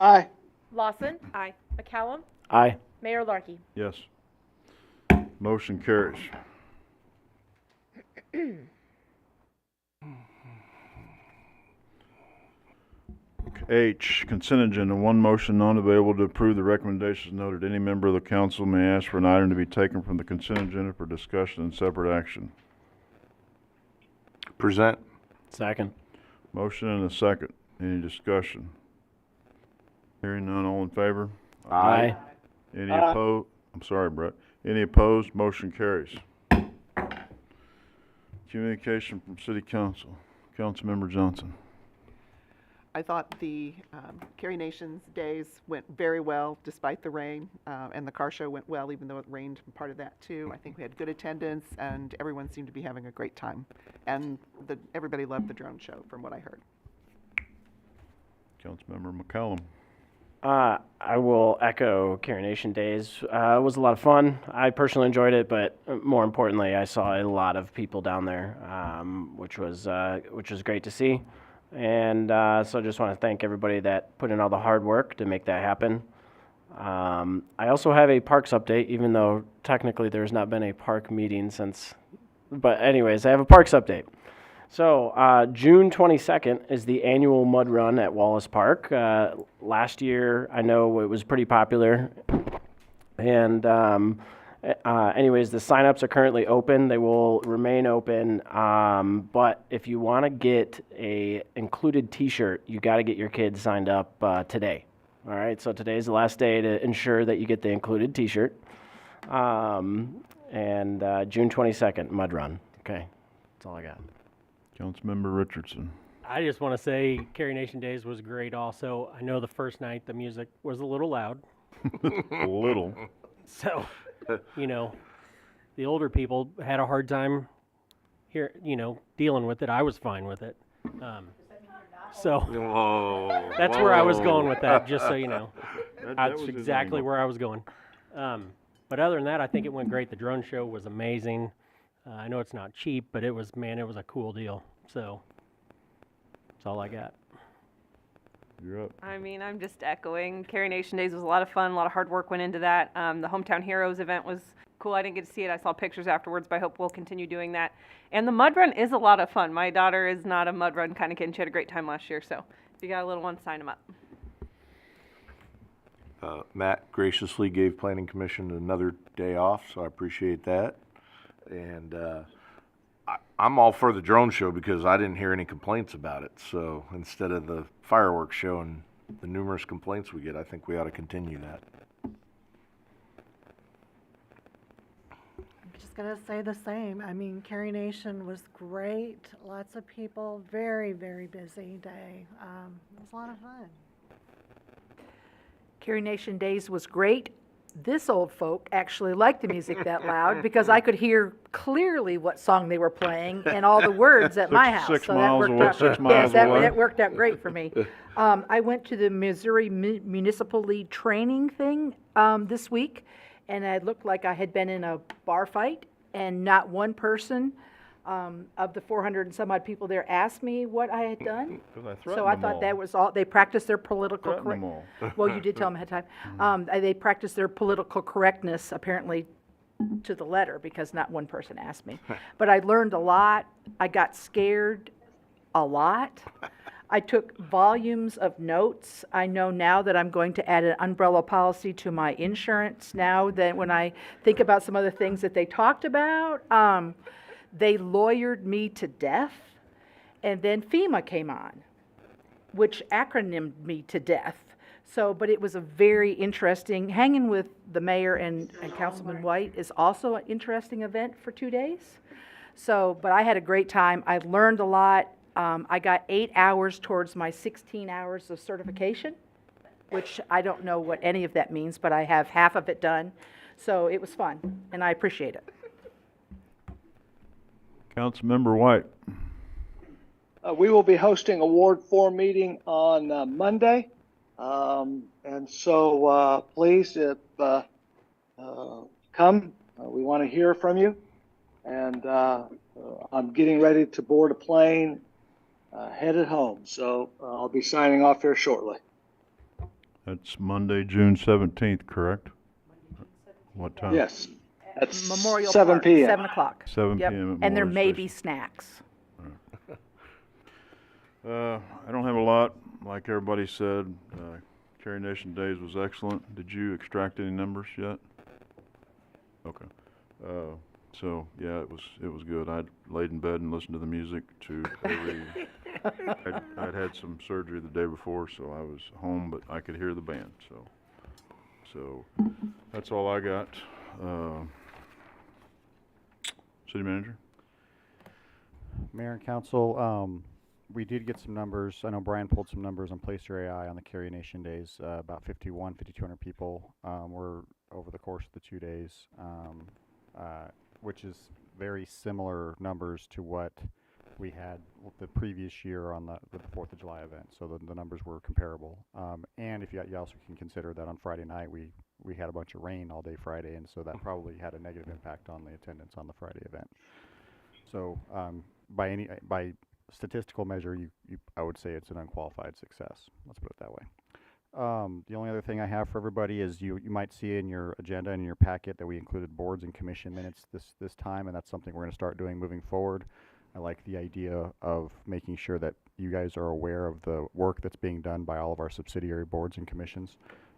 Aye. Lawson, Aye. McCallum, Aye. Mayor Larkey. Yes. Motion carries. H, consent agenda. One motion not available to approve the recommendations noted. Any member of the council may ask for an item to be taken from the consent agenda for discussion and separate action. Present. Second. Motion and a second. Any discussion? Hearing none, all in favor? Aye. Any opposed? I'm sorry, Brett. Any opposed? Motion carries. Communication from City Council. Councilmember Johnson. I thought the Carrie Nations days went very well despite the rain, and the car show went well even though it rained part of that too. I think we had good attendance and everyone seemed to be having a great time. And everybody loved the drone show from what I heard. Councilmember McCallum. I will echo Carrie Nation Days. It was a lot of fun. I personally enjoyed it, but more importantly, I saw a lot of people down there, which was great to see. And so I just want to thank everybody that put in all the hard work to make that happen. I also have a parks update, even though technically there's not been a park meeting since. But anyways, I have a parks update. So June 22nd is the annual mud run at Wallace Park. Last year, I know it was pretty popular. And anyways, the signups are currently open. They will remain open. But if you want to get a included T-shirt, you got to get your kids signed up today. All right. So today's the last day to ensure that you get the included T-shirt. And June 22nd, mud run. Okay, that's all I got. Councilmember Richardson. I just want to say Carrie Nation Days was great also. I know the first night the music was a little loud. A little. So, you know, the older people had a hard time here, dealing with it. I was fine with it. So Whoa. that's where I was going with that, just so you know. That That's was his exactly angle. where I was going. But other than that, I think it went great. The drone show was amazing. I know it's not cheap, but it was a cool deal. So that's all I got. You're up. I mean, I'm just echoing. Carrie Nation Days was a lot of fun. A lot of hard work went into that. The Hometown Heroes event was cool. I didn't get to see it. I saw pictures afterwards, but I hope we'll continue doing that. And the mud run is a lot of fun. My daughter is not a mud run kind of kid, and she had a great time last year. So if you got a little one, sign them up. Matt graciously gave Planning Commission another day off, so I appreciate that. And I'm all for the drone show because I didn't hear any complaints about it. So instead of the fireworks show and the numerous complaints we get, I think we ought to continue that. I'm just gonna say the same. I mean, Carrie Nation was great. Lots of people, very, very busy day. It was a lot of fun. Carrie Nation Days was great. This old folk actually liked the music that loud because I could hear clearly what song they were playing and all the words at my house. Six So miles that worked away, out. 6 miles Yes, away. that worked out great for me. I went to the Missouri Municipal League training thing this week, and it looked like I had been in a bar fight, and not one person of the 400 and some odd people there asked me what I had done. 'Cause I So threatened I them thought all. that was all, they practiced their political Threatened them all. Well, you did tell them ahead of time. They practiced their political correctness apparently to the letter because not one person asked me. But I learned a lot. I got scared a lot. I took volumes of notes. I know now that I'm going to add an umbrella policy to my insurance now that when I think about some of the things that they talked about, they lawyered me to death. And then FEMA came on, which acronymed me to death. So, but it was a very interesting, hanging with the mayor and Councilman White is also an interesting event for 2 days. So, but I had a great time. I learned a lot. I got 8 hours towards my 16 hours of certification which I don't know what any of that means, but I have half of it done. So it was fun, and I appreciate it. Councilmember White. We will be hosting a Ward 4 meeting on Monday. And so please, if come, we want to hear from you. And I'm getting ready to board a plane headed home. So I'll be signing off here shortly. That's Monday, June 17th, correct? What time? Yes. That's Memorial 7 Park, p.m. 7 o'clock. 7 Yep. p.m. at And there Memorial may be Station. snacks. I don't have a lot. Like everybody said, Carrie Nation Days was excellent. Did you extract any numbers yet? Okay. So yeah, it was good. I laid in bed and listened to the music to every. I'd had some surgery the day before, so I was home, but I could hear the band. So that's all I got. City Manager. Mayor and Council, we did get some numbers. I know Brian pulled some numbers on Placer AI on the Carrie Nation Days. About 5,200 people were over the course of the 2 days, which is very similar numbers to what we had the previous year on the 4th of July event. So the numbers were comparable. And if you also can consider that on Friday night, we had a bunch of rain all day Friday, and so that probably had a negative impact on the attendance on the Friday event. So by statistical measure, I would say it's an unqualified success. Let's put it that way. The only other thing I have for everybody is you might see in your agenda and in your packet that we included boards and commission minutes this time, and that's something we're going to start doing moving forward. I like the idea of making sure that you guys are aware of the work that's being done by all of our subsidiary boards and commissions.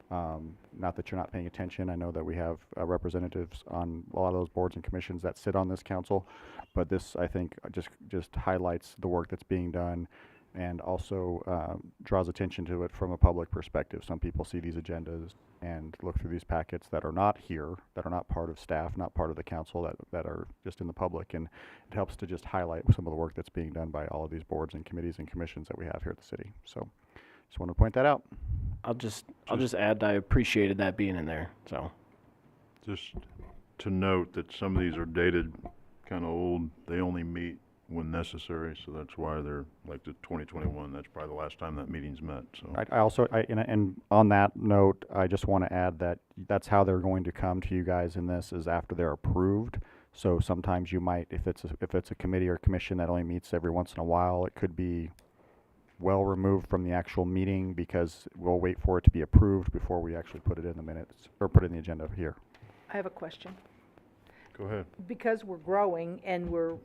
Not that you're not paying attention. I know that we have representatives on a lot of those boards and commissions that sit on this council, but this, I think, just highlights the work that's being done and also draws attention to it from a public perspective. Some people see these agendas and look through these packets that are not here, that are not part of staff, not part of the council, that are just in the public, and it helps to just highlight some of the work that's being done by all of these boards and committees and commissions that we have here at the city. So just want to point that out. I'll just add I appreciated that being in there. So Just to note that some of these are dated kind of old. They only meet when necessary, so that's why they're like the 2021. That's probably the last time that meeting's met. So I also, and on that note, I just want to add that that's how they're going to come to you guys in this, is after they're approved. So sometimes you might, if it's a committee or commission that only meets every once in a while, it could be well removed from the actual meeting because we'll wait for it to be approved before we actually put it in the minutes or put it in the agenda here. I have a question. go ahead. Because we're growing and we're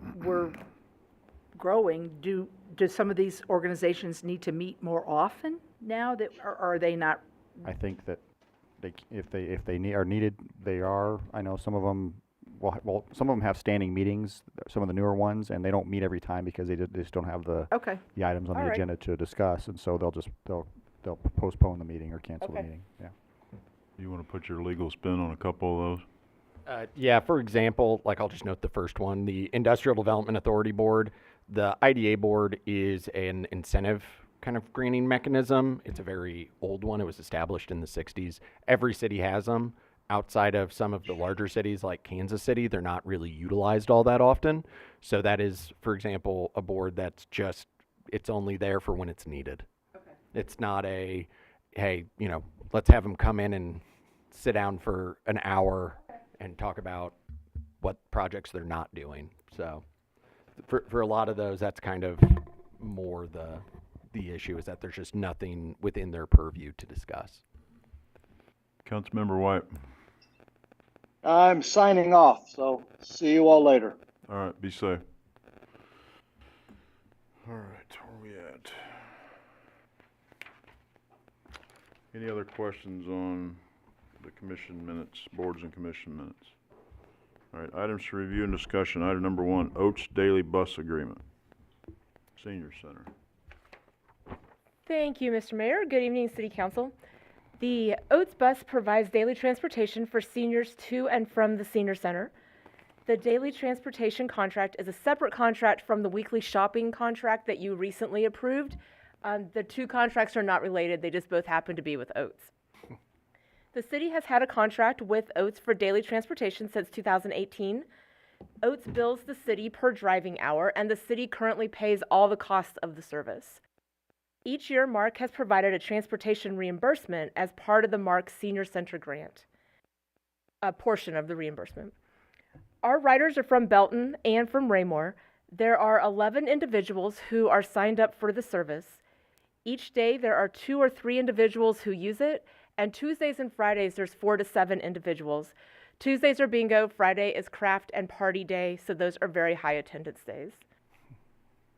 growing, do some of these organizations need to meet more often now that, or are they not? I think that if they are needed, they are. I know some of them. Well, some of them have standing meetings. Some of the newer ones, and they don't meet every time because they just don't have the items on the agenda to discuss, and so they'll postpone the meeting or cancel the meeting. Yeah. You want to put your legal spin on a couple of those? Yeah, for example, like I'll just note the first one, the Industrial Development Authority Board. The IDA board is an incentive kind of greening mechanism. It's a very old one. It was established in the 60s. Every city has them. Outside of some of the larger cities like Kansas City, they're not really utilized all that often. So that is, for example, a board that's just, it's only there for when it's needed. Okay. It's not a, hey, let's have them come in and sit down for an hour and talk about what projects they're not doing. So for a lot of those, that's kind of more the issue, is that there's just nothing within their purview to discuss. Councilmember White. I'm signing off, so see you all later. All right, be safe. All right, where are we at? Any other questions on the commission minutes, boards and commission minutes? All right, items to review and discussion. Item number 1, Oates Daily Bus Agreement, Senior Center. Thank you, Mr. Mayor. Good evening, City Council. The Oates Bus provides daily transportation for seniors to and from the Senior Center. The daily transportation contract is a separate contract from the weekly shopping contract that you recently approved. The two contracts are not related, they just both happen to be with Oates. The city has had a contract with Oates for daily transportation since 2018. Oates bills the city per driving hour, and the city currently pays all the costs of the service. Each year, MARC has provided a transportation reimbursement as part of the MARC Senior Center grant, a portion of the reimbursement. Our riders are from Belton and from Raymore. There are 11 individuals who are signed up for the service. Each day, there are 2 or 3 individuals who use it, and Tuesdays and Fridays, there's 4 to 7 individuals. Tuesdays are bingo, Friday is craft and party day, so those are very high attendance days.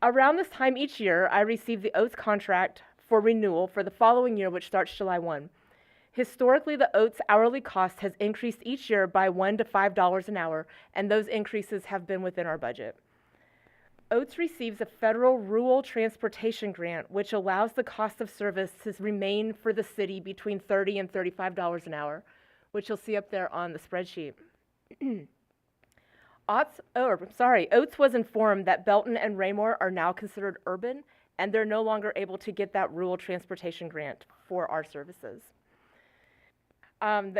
Around this time each year, I receive the Oates contract for renewal for the following year, which starts July 1. Historically, the Oates hourly cost has increased each year by $1 to $5 an hour, and those increases have been within our budget. Oates receives a federal rural transportation grant, which allows the cost of service to remain for the city between $30 and $35 an hour, which you'll see up there on the spreadsheet. Oates was informed that Belton and Raymore are now considered urban, and they're no longer able to get that rural transportation grant for our services.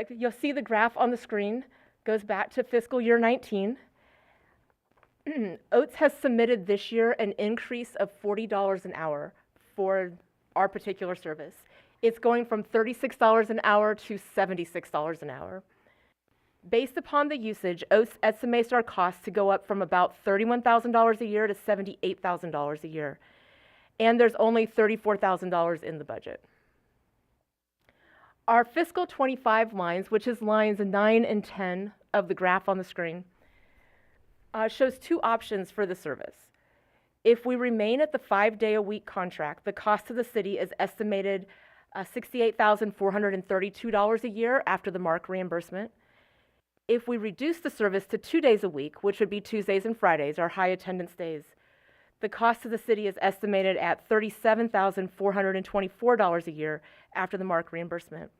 You'll see the graph on the screen goes back to fiscal year 19. Oates has submitted this year an increase of $40 an hour for our particular service. It's going from $36 an hour to $76 an hour. Based upon the usage, Oates estimates our costs to go up from about $31,000 a year to $78,000 a year. And there's only $34,000 in the budget. Our fiscal 25 lines, which is lines 9 and 10 of the graph on the screen, shows 2 options for the service. If we remain at the 5-day-a-week contract, the cost to the city is estimated $68,432 a year after the MARC reimbursement. If we reduce the service to 2 days a week, which would be Tuesdays and Fridays, our high attendance days, the cost to the city is estimated at $37,424 a year after the MARC reimbursement.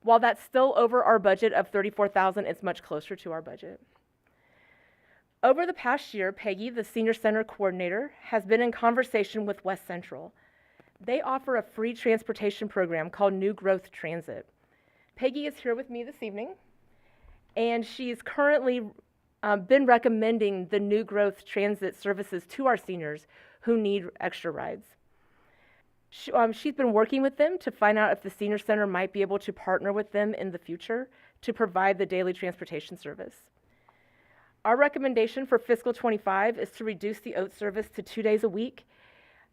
While that's still over our budget of $34,000, it's much closer to our budget. Over the past year, Peggy, the Senior Center Coordinator, has been in conversation with West Central. They offer a free transportation program called New Growth Transit. Peggy is here with me this evening, and she's currently been recommending the New Growth Transit services to our seniors who need extra rides. She's been working with them to find out if the Senior Center might be able to partner with them in the future to provide the daily transportation service. Our recommendation for fiscal 25 is to reduce the Oates service to 2 days a week.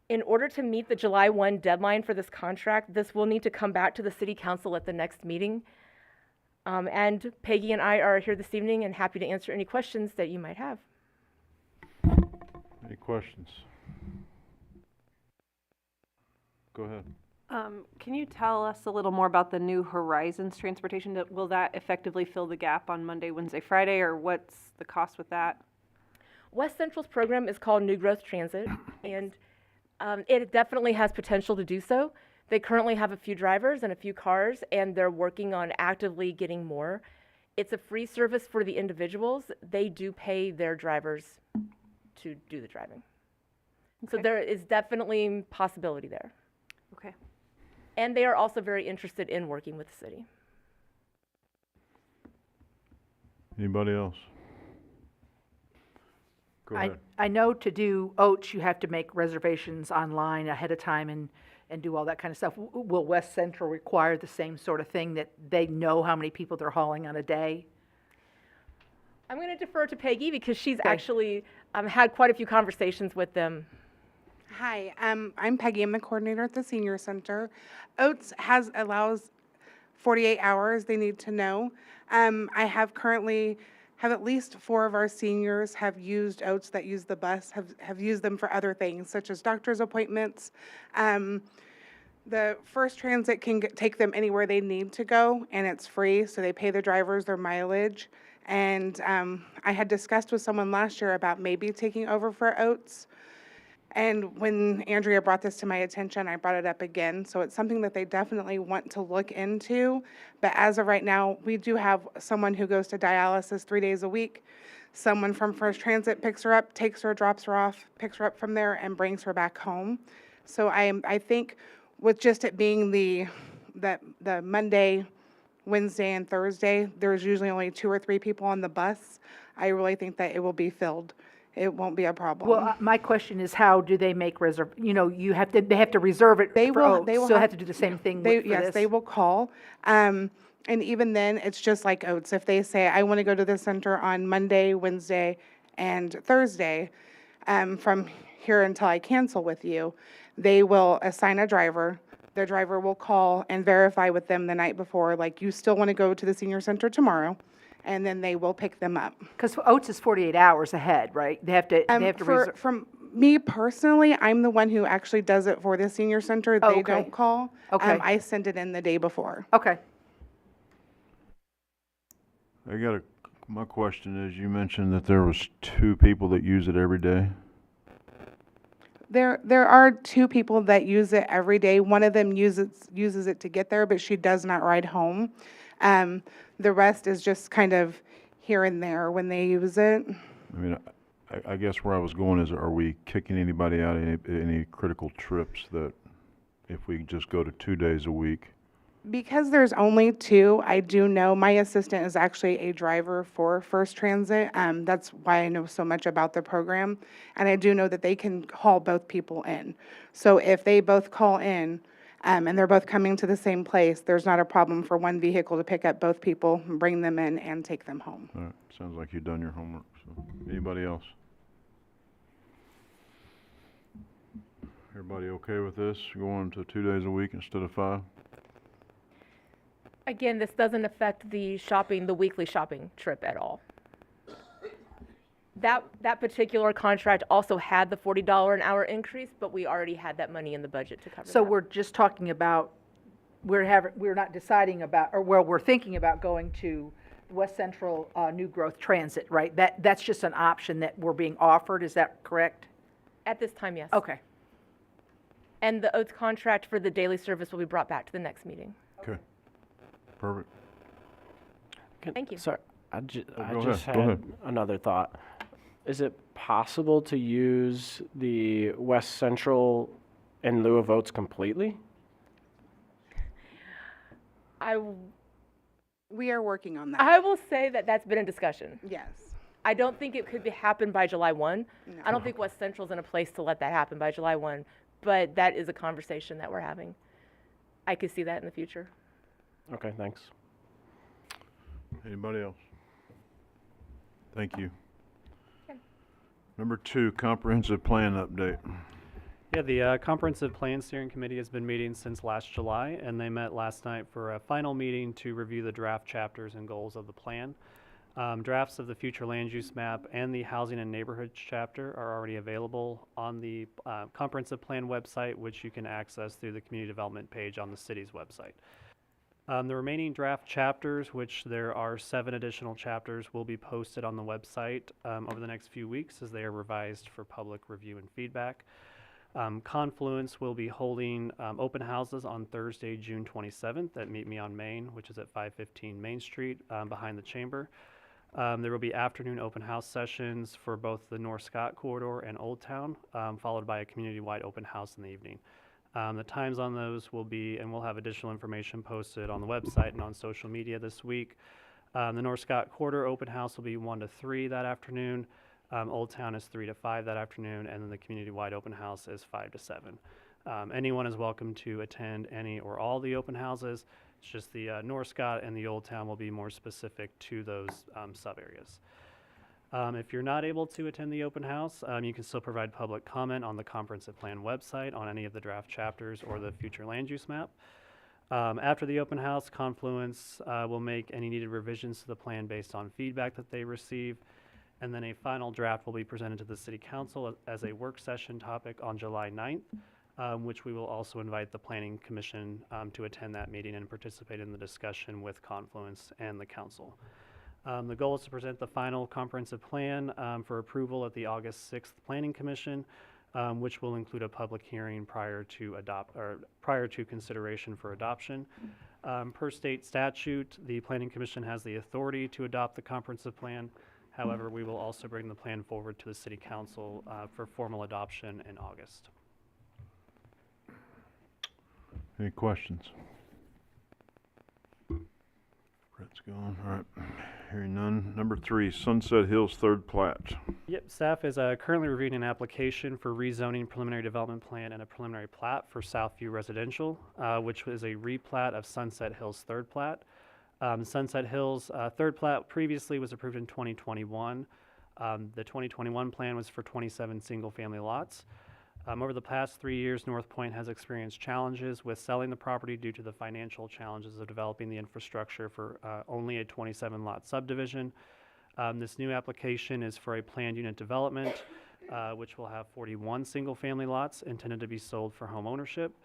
In order to meet the July 1 deadline for this contract, this will need to come back to the City Council at the next meeting. And Peggy and I are here this evening and happy to answer any questions that you might have. Any questions? Go ahead. Can you tell us a little more about the New Horizons transportation? Will that effectively fill the gap on Monday, Wednesday, Friday, or what's the cost with that? West Central's program is called New Growth Transit, and it definitely has potential to do so. They currently have a few drivers and a few cars, and they're working on actively getting more. It's a free service for the individuals. They do pay their drivers to do the driving. Okay. So there is definitely possibility there. Okay. And they are also very interested in working with the city. Anybody else? Go ahead. I know to do Oates, you have to make reservations online ahead of time and do all that kind of stuff. Will West Central require the same sort of thing, that they know how many people they're hauling on a day? I'm going to defer to Peggy because she's actually had quite a few conversations with them. Hi, I'm Peggy. I'm the coordinator at the Senior Center. Oates allows 48 hours they need to know. I have currently at least 4 of our seniors have used Oates that use the bus, have used them for other things, such as doctor's appointments. The First Transit can take them anywhere they need to go, and it's free, so they pay the drivers their mileage. And I had discussed with someone last year about maybe taking over for Oates. And when Andrea brought this to my attention, I brought it up again. So it's something that they definitely want to look into. But as of right now, we do have someone who goes to dialysis 3 days a week. Someone from First Transit picks her up, takes her, drops her off, picks her up from there, and brings her back home. So I think with just it being the Monday, Wednesday, and Thursday, there's usually only 2 or 3 people on the bus. I really think that it will be filled. It won't be a problem. Well, my question is, how do they make they have to reserve it They for will- Oaks, they will so they have- have to do the same thing They, for yes, this? they will call. And even then, it's just like Oats. If they say, I want to go to the center on Monday, Wednesday, and Thursday, from here until I cancel with you, they will assign a driver. The driver will call and verify with them the night before, like, you still want to go to the senior center tomorrow, and then they will pick them up. Because Oats is 48 hours ahead, right? They have to reserve. From me personally, I'm the one who actually does it for the senior center. Oh, They okay. don't call. Okay. I send it in the day before. Okay. My question is, you mentioned that there was 2 people that use it every day. There are 2 people that use it every day. One of them uses it to get there, but she does not ride home. The rest is just kind of here and there when they use it. I mean, I guess where I was going is, are we kicking anybody out of any critical trips that if we just go to 2 days a week? Because there's only 2, I do know my assistant is actually a driver for First Transit. That's why I know so much about the program. And I do know that they can haul both people in. So if they both call in, and they're both coming to the same place, there's not a problem for one vehicle to pick up both people, bring them in, and take them home. All right, sounds like you've done your homework, so, anybody else? Everybody okay with this, going to 2 days a week instead of 5? Again, this doesn't affect the weekly shopping trip at all. That particular contract also had the $40 an hour increase, but we already had that money in the budget to cover that. So we're just talking about, we're not deciding about, or well, we're thinking about going to West Central New Growth Transit, right? That's just an option that we're being offered, is that correct? At this time, yes. Okay. And the Oats contract for the daily service will be brought back to the next meeting. Okay, perfect. Thank you. Sorry, I go just ahead, go had ahead. another thought. Is it possible to use the West Central in lieu of Oats completely? We are working on that. I will say that that's been a discussion. Yes. I don't think it could happen by July 1. No. I don't think West Central's in a place to let that happen by July 1, but that is a conversation that we're having. I could see that in the future. Okay, thanks. Anybody else? Thank you. Okay. Number 2, comprehensive plan update. Yeah, the Comprehensive Plan Steering Committee has been meeting since last July, and they met last night for a final meeting to review the draft chapters and goals of the plan. Drafts of the future land use map and the housing and neighborhoods chapter are already available on the Comprehensive Plan website, which you can access through the community development page on the city's website. The remaining draft chapters, which there are 7 additional chapters, will be posted on the website over the next few weeks as they are revised for public review and feedback. Confluence will be holding open houses on Thursday, June 27th at Meet Me on Main, which is at 515 Main Street behind the chamber. There will be afternoon open house sessions for both the North Scott corridor and Old Town, followed by a community-wide open house in the evening. The times on those will be, and we'll have additional information posted on the website and on social media this week. The North Scott corridor open house will be 1 to 3 that afternoon. Old Town is 3 to 5 that afternoon, and then the community-wide open house is 5 to 7. Anyone is welcome to attend any or all the open houses. It's just the North Scott and the Old Town will be more specific to those sub-areas. If you're not able to attend the open house, you can still provide public comment on the Comprehensive Plan website on any of the draft chapters or the future land use map. After the open house, Confluence will make any needed revisions to the plan based on feedback that they receive. And then a final draft will be presented to the City Council as a work session topic on July 9th, which we will also invite the Planning Commission to attend that meeting and participate in the discussion with Confluence and the Council. The goal is to present the final comprehensive plan for approval at the August 6th Planning Commission, which will include a public hearing prior to consideration for adoption. Per state statute, the Planning Commission has the authority to adopt the comprehensive plan. However, we will also bring the plan forward to the City Council for formal adoption in August. Any questions? Brett's gone. All right. Hearing none. Number 3, Sunset Hills third plat. Yep, staff is currently reviewing an application for rezoning preliminary development plan and a preliminary plat for Southview Residential, which was a replat of Sunset Hills third plat. Sunset Hills third plat previously was approved in 2021. The 2021 plan was for 27 single-family lots. Over the past 3 years, North Point has experienced challenges with selling the property due to the financial challenges of developing the infrastructure for only a 27-lot subdivision. This new application is for a planned unit development, which will have 41 single-family lots intended to be sold for home ownership.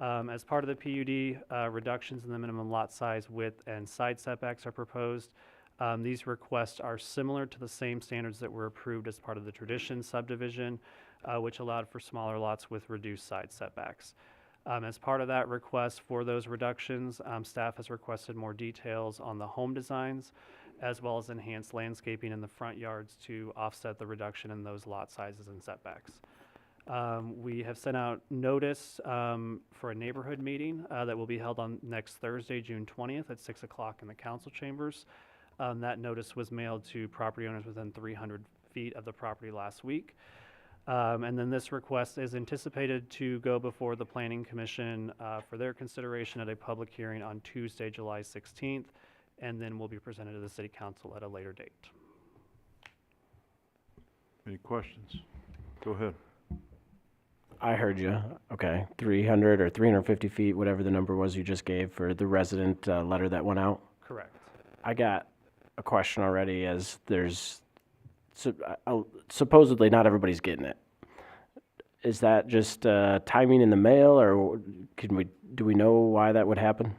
As part of the PUD, reductions in the minimum lot size, width, and side setbacks are proposed. These requests are similar to the same standards that were approved as part of the Tradition subdivision, which allowed for smaller lots with reduced side setbacks. As part of that request for those reductions, staff has requested more details on the home designs, as well as enhanced landscaping in the front yards to offset the reduction in those lot sizes and setbacks. We have sent out notice for a neighborhood meeting that will be held on next Thursday, June 20th at 6 o'clock in the council chambers. That notice was mailed to property owners within 300 feet of the property last week. And then this request is anticipated to go before the Planning Commission for their consideration at a public hearing on Tuesday, July 16th, and then will be presented to the City Council at a later date. Any questions? Go ahead. I heard you. Okay, 300 or 350 feet, whatever the number was you just gave for the resident letter that went out. Correct. I got a question already, as there's supposedly not everybody's getting it. Is that just timing in the mail, or do we know why that would happen?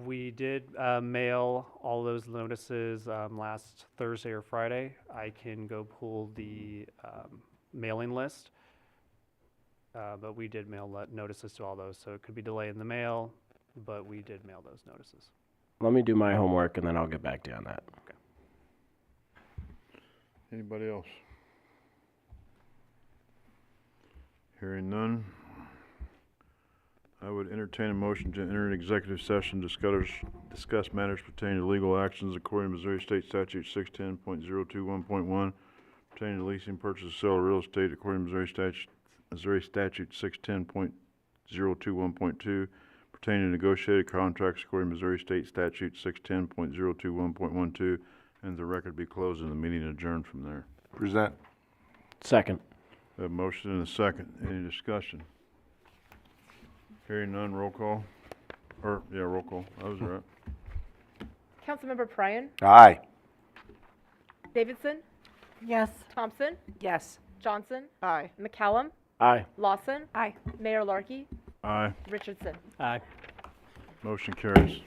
We did mail all those notices last Thursday or Friday. I can go pull the mailing list, but we did mail notices to all those, so it could be delay in the mail, but we did mail those notices. Let me do my homework, and then I'll get back to you on that. Okay. Anybody else? Hearing none. I would entertain a motion to enter an executive session, discuss matters pertaining to legal actions according to Missouri State Statute 610.021.1, pertaining to leasing, purchase, sale of real estate according to Missouri Statute 610.021.2, pertaining to negotiated contracts according to Missouri State Statute 610.021.12, and the record be closed and the meeting adjourned from there. Present. Second. We have a motion and a second. Any discussion? Hearing none, roll call. Roll call. That was right. Councilmember Pryan, Aye. Davidson, Yes. Thompson, Yes. Johnson, Aye. McCallum, Aye. Lawson, Aye. Mayor Larkey, Aye. Richardson. Aye. Motion carries.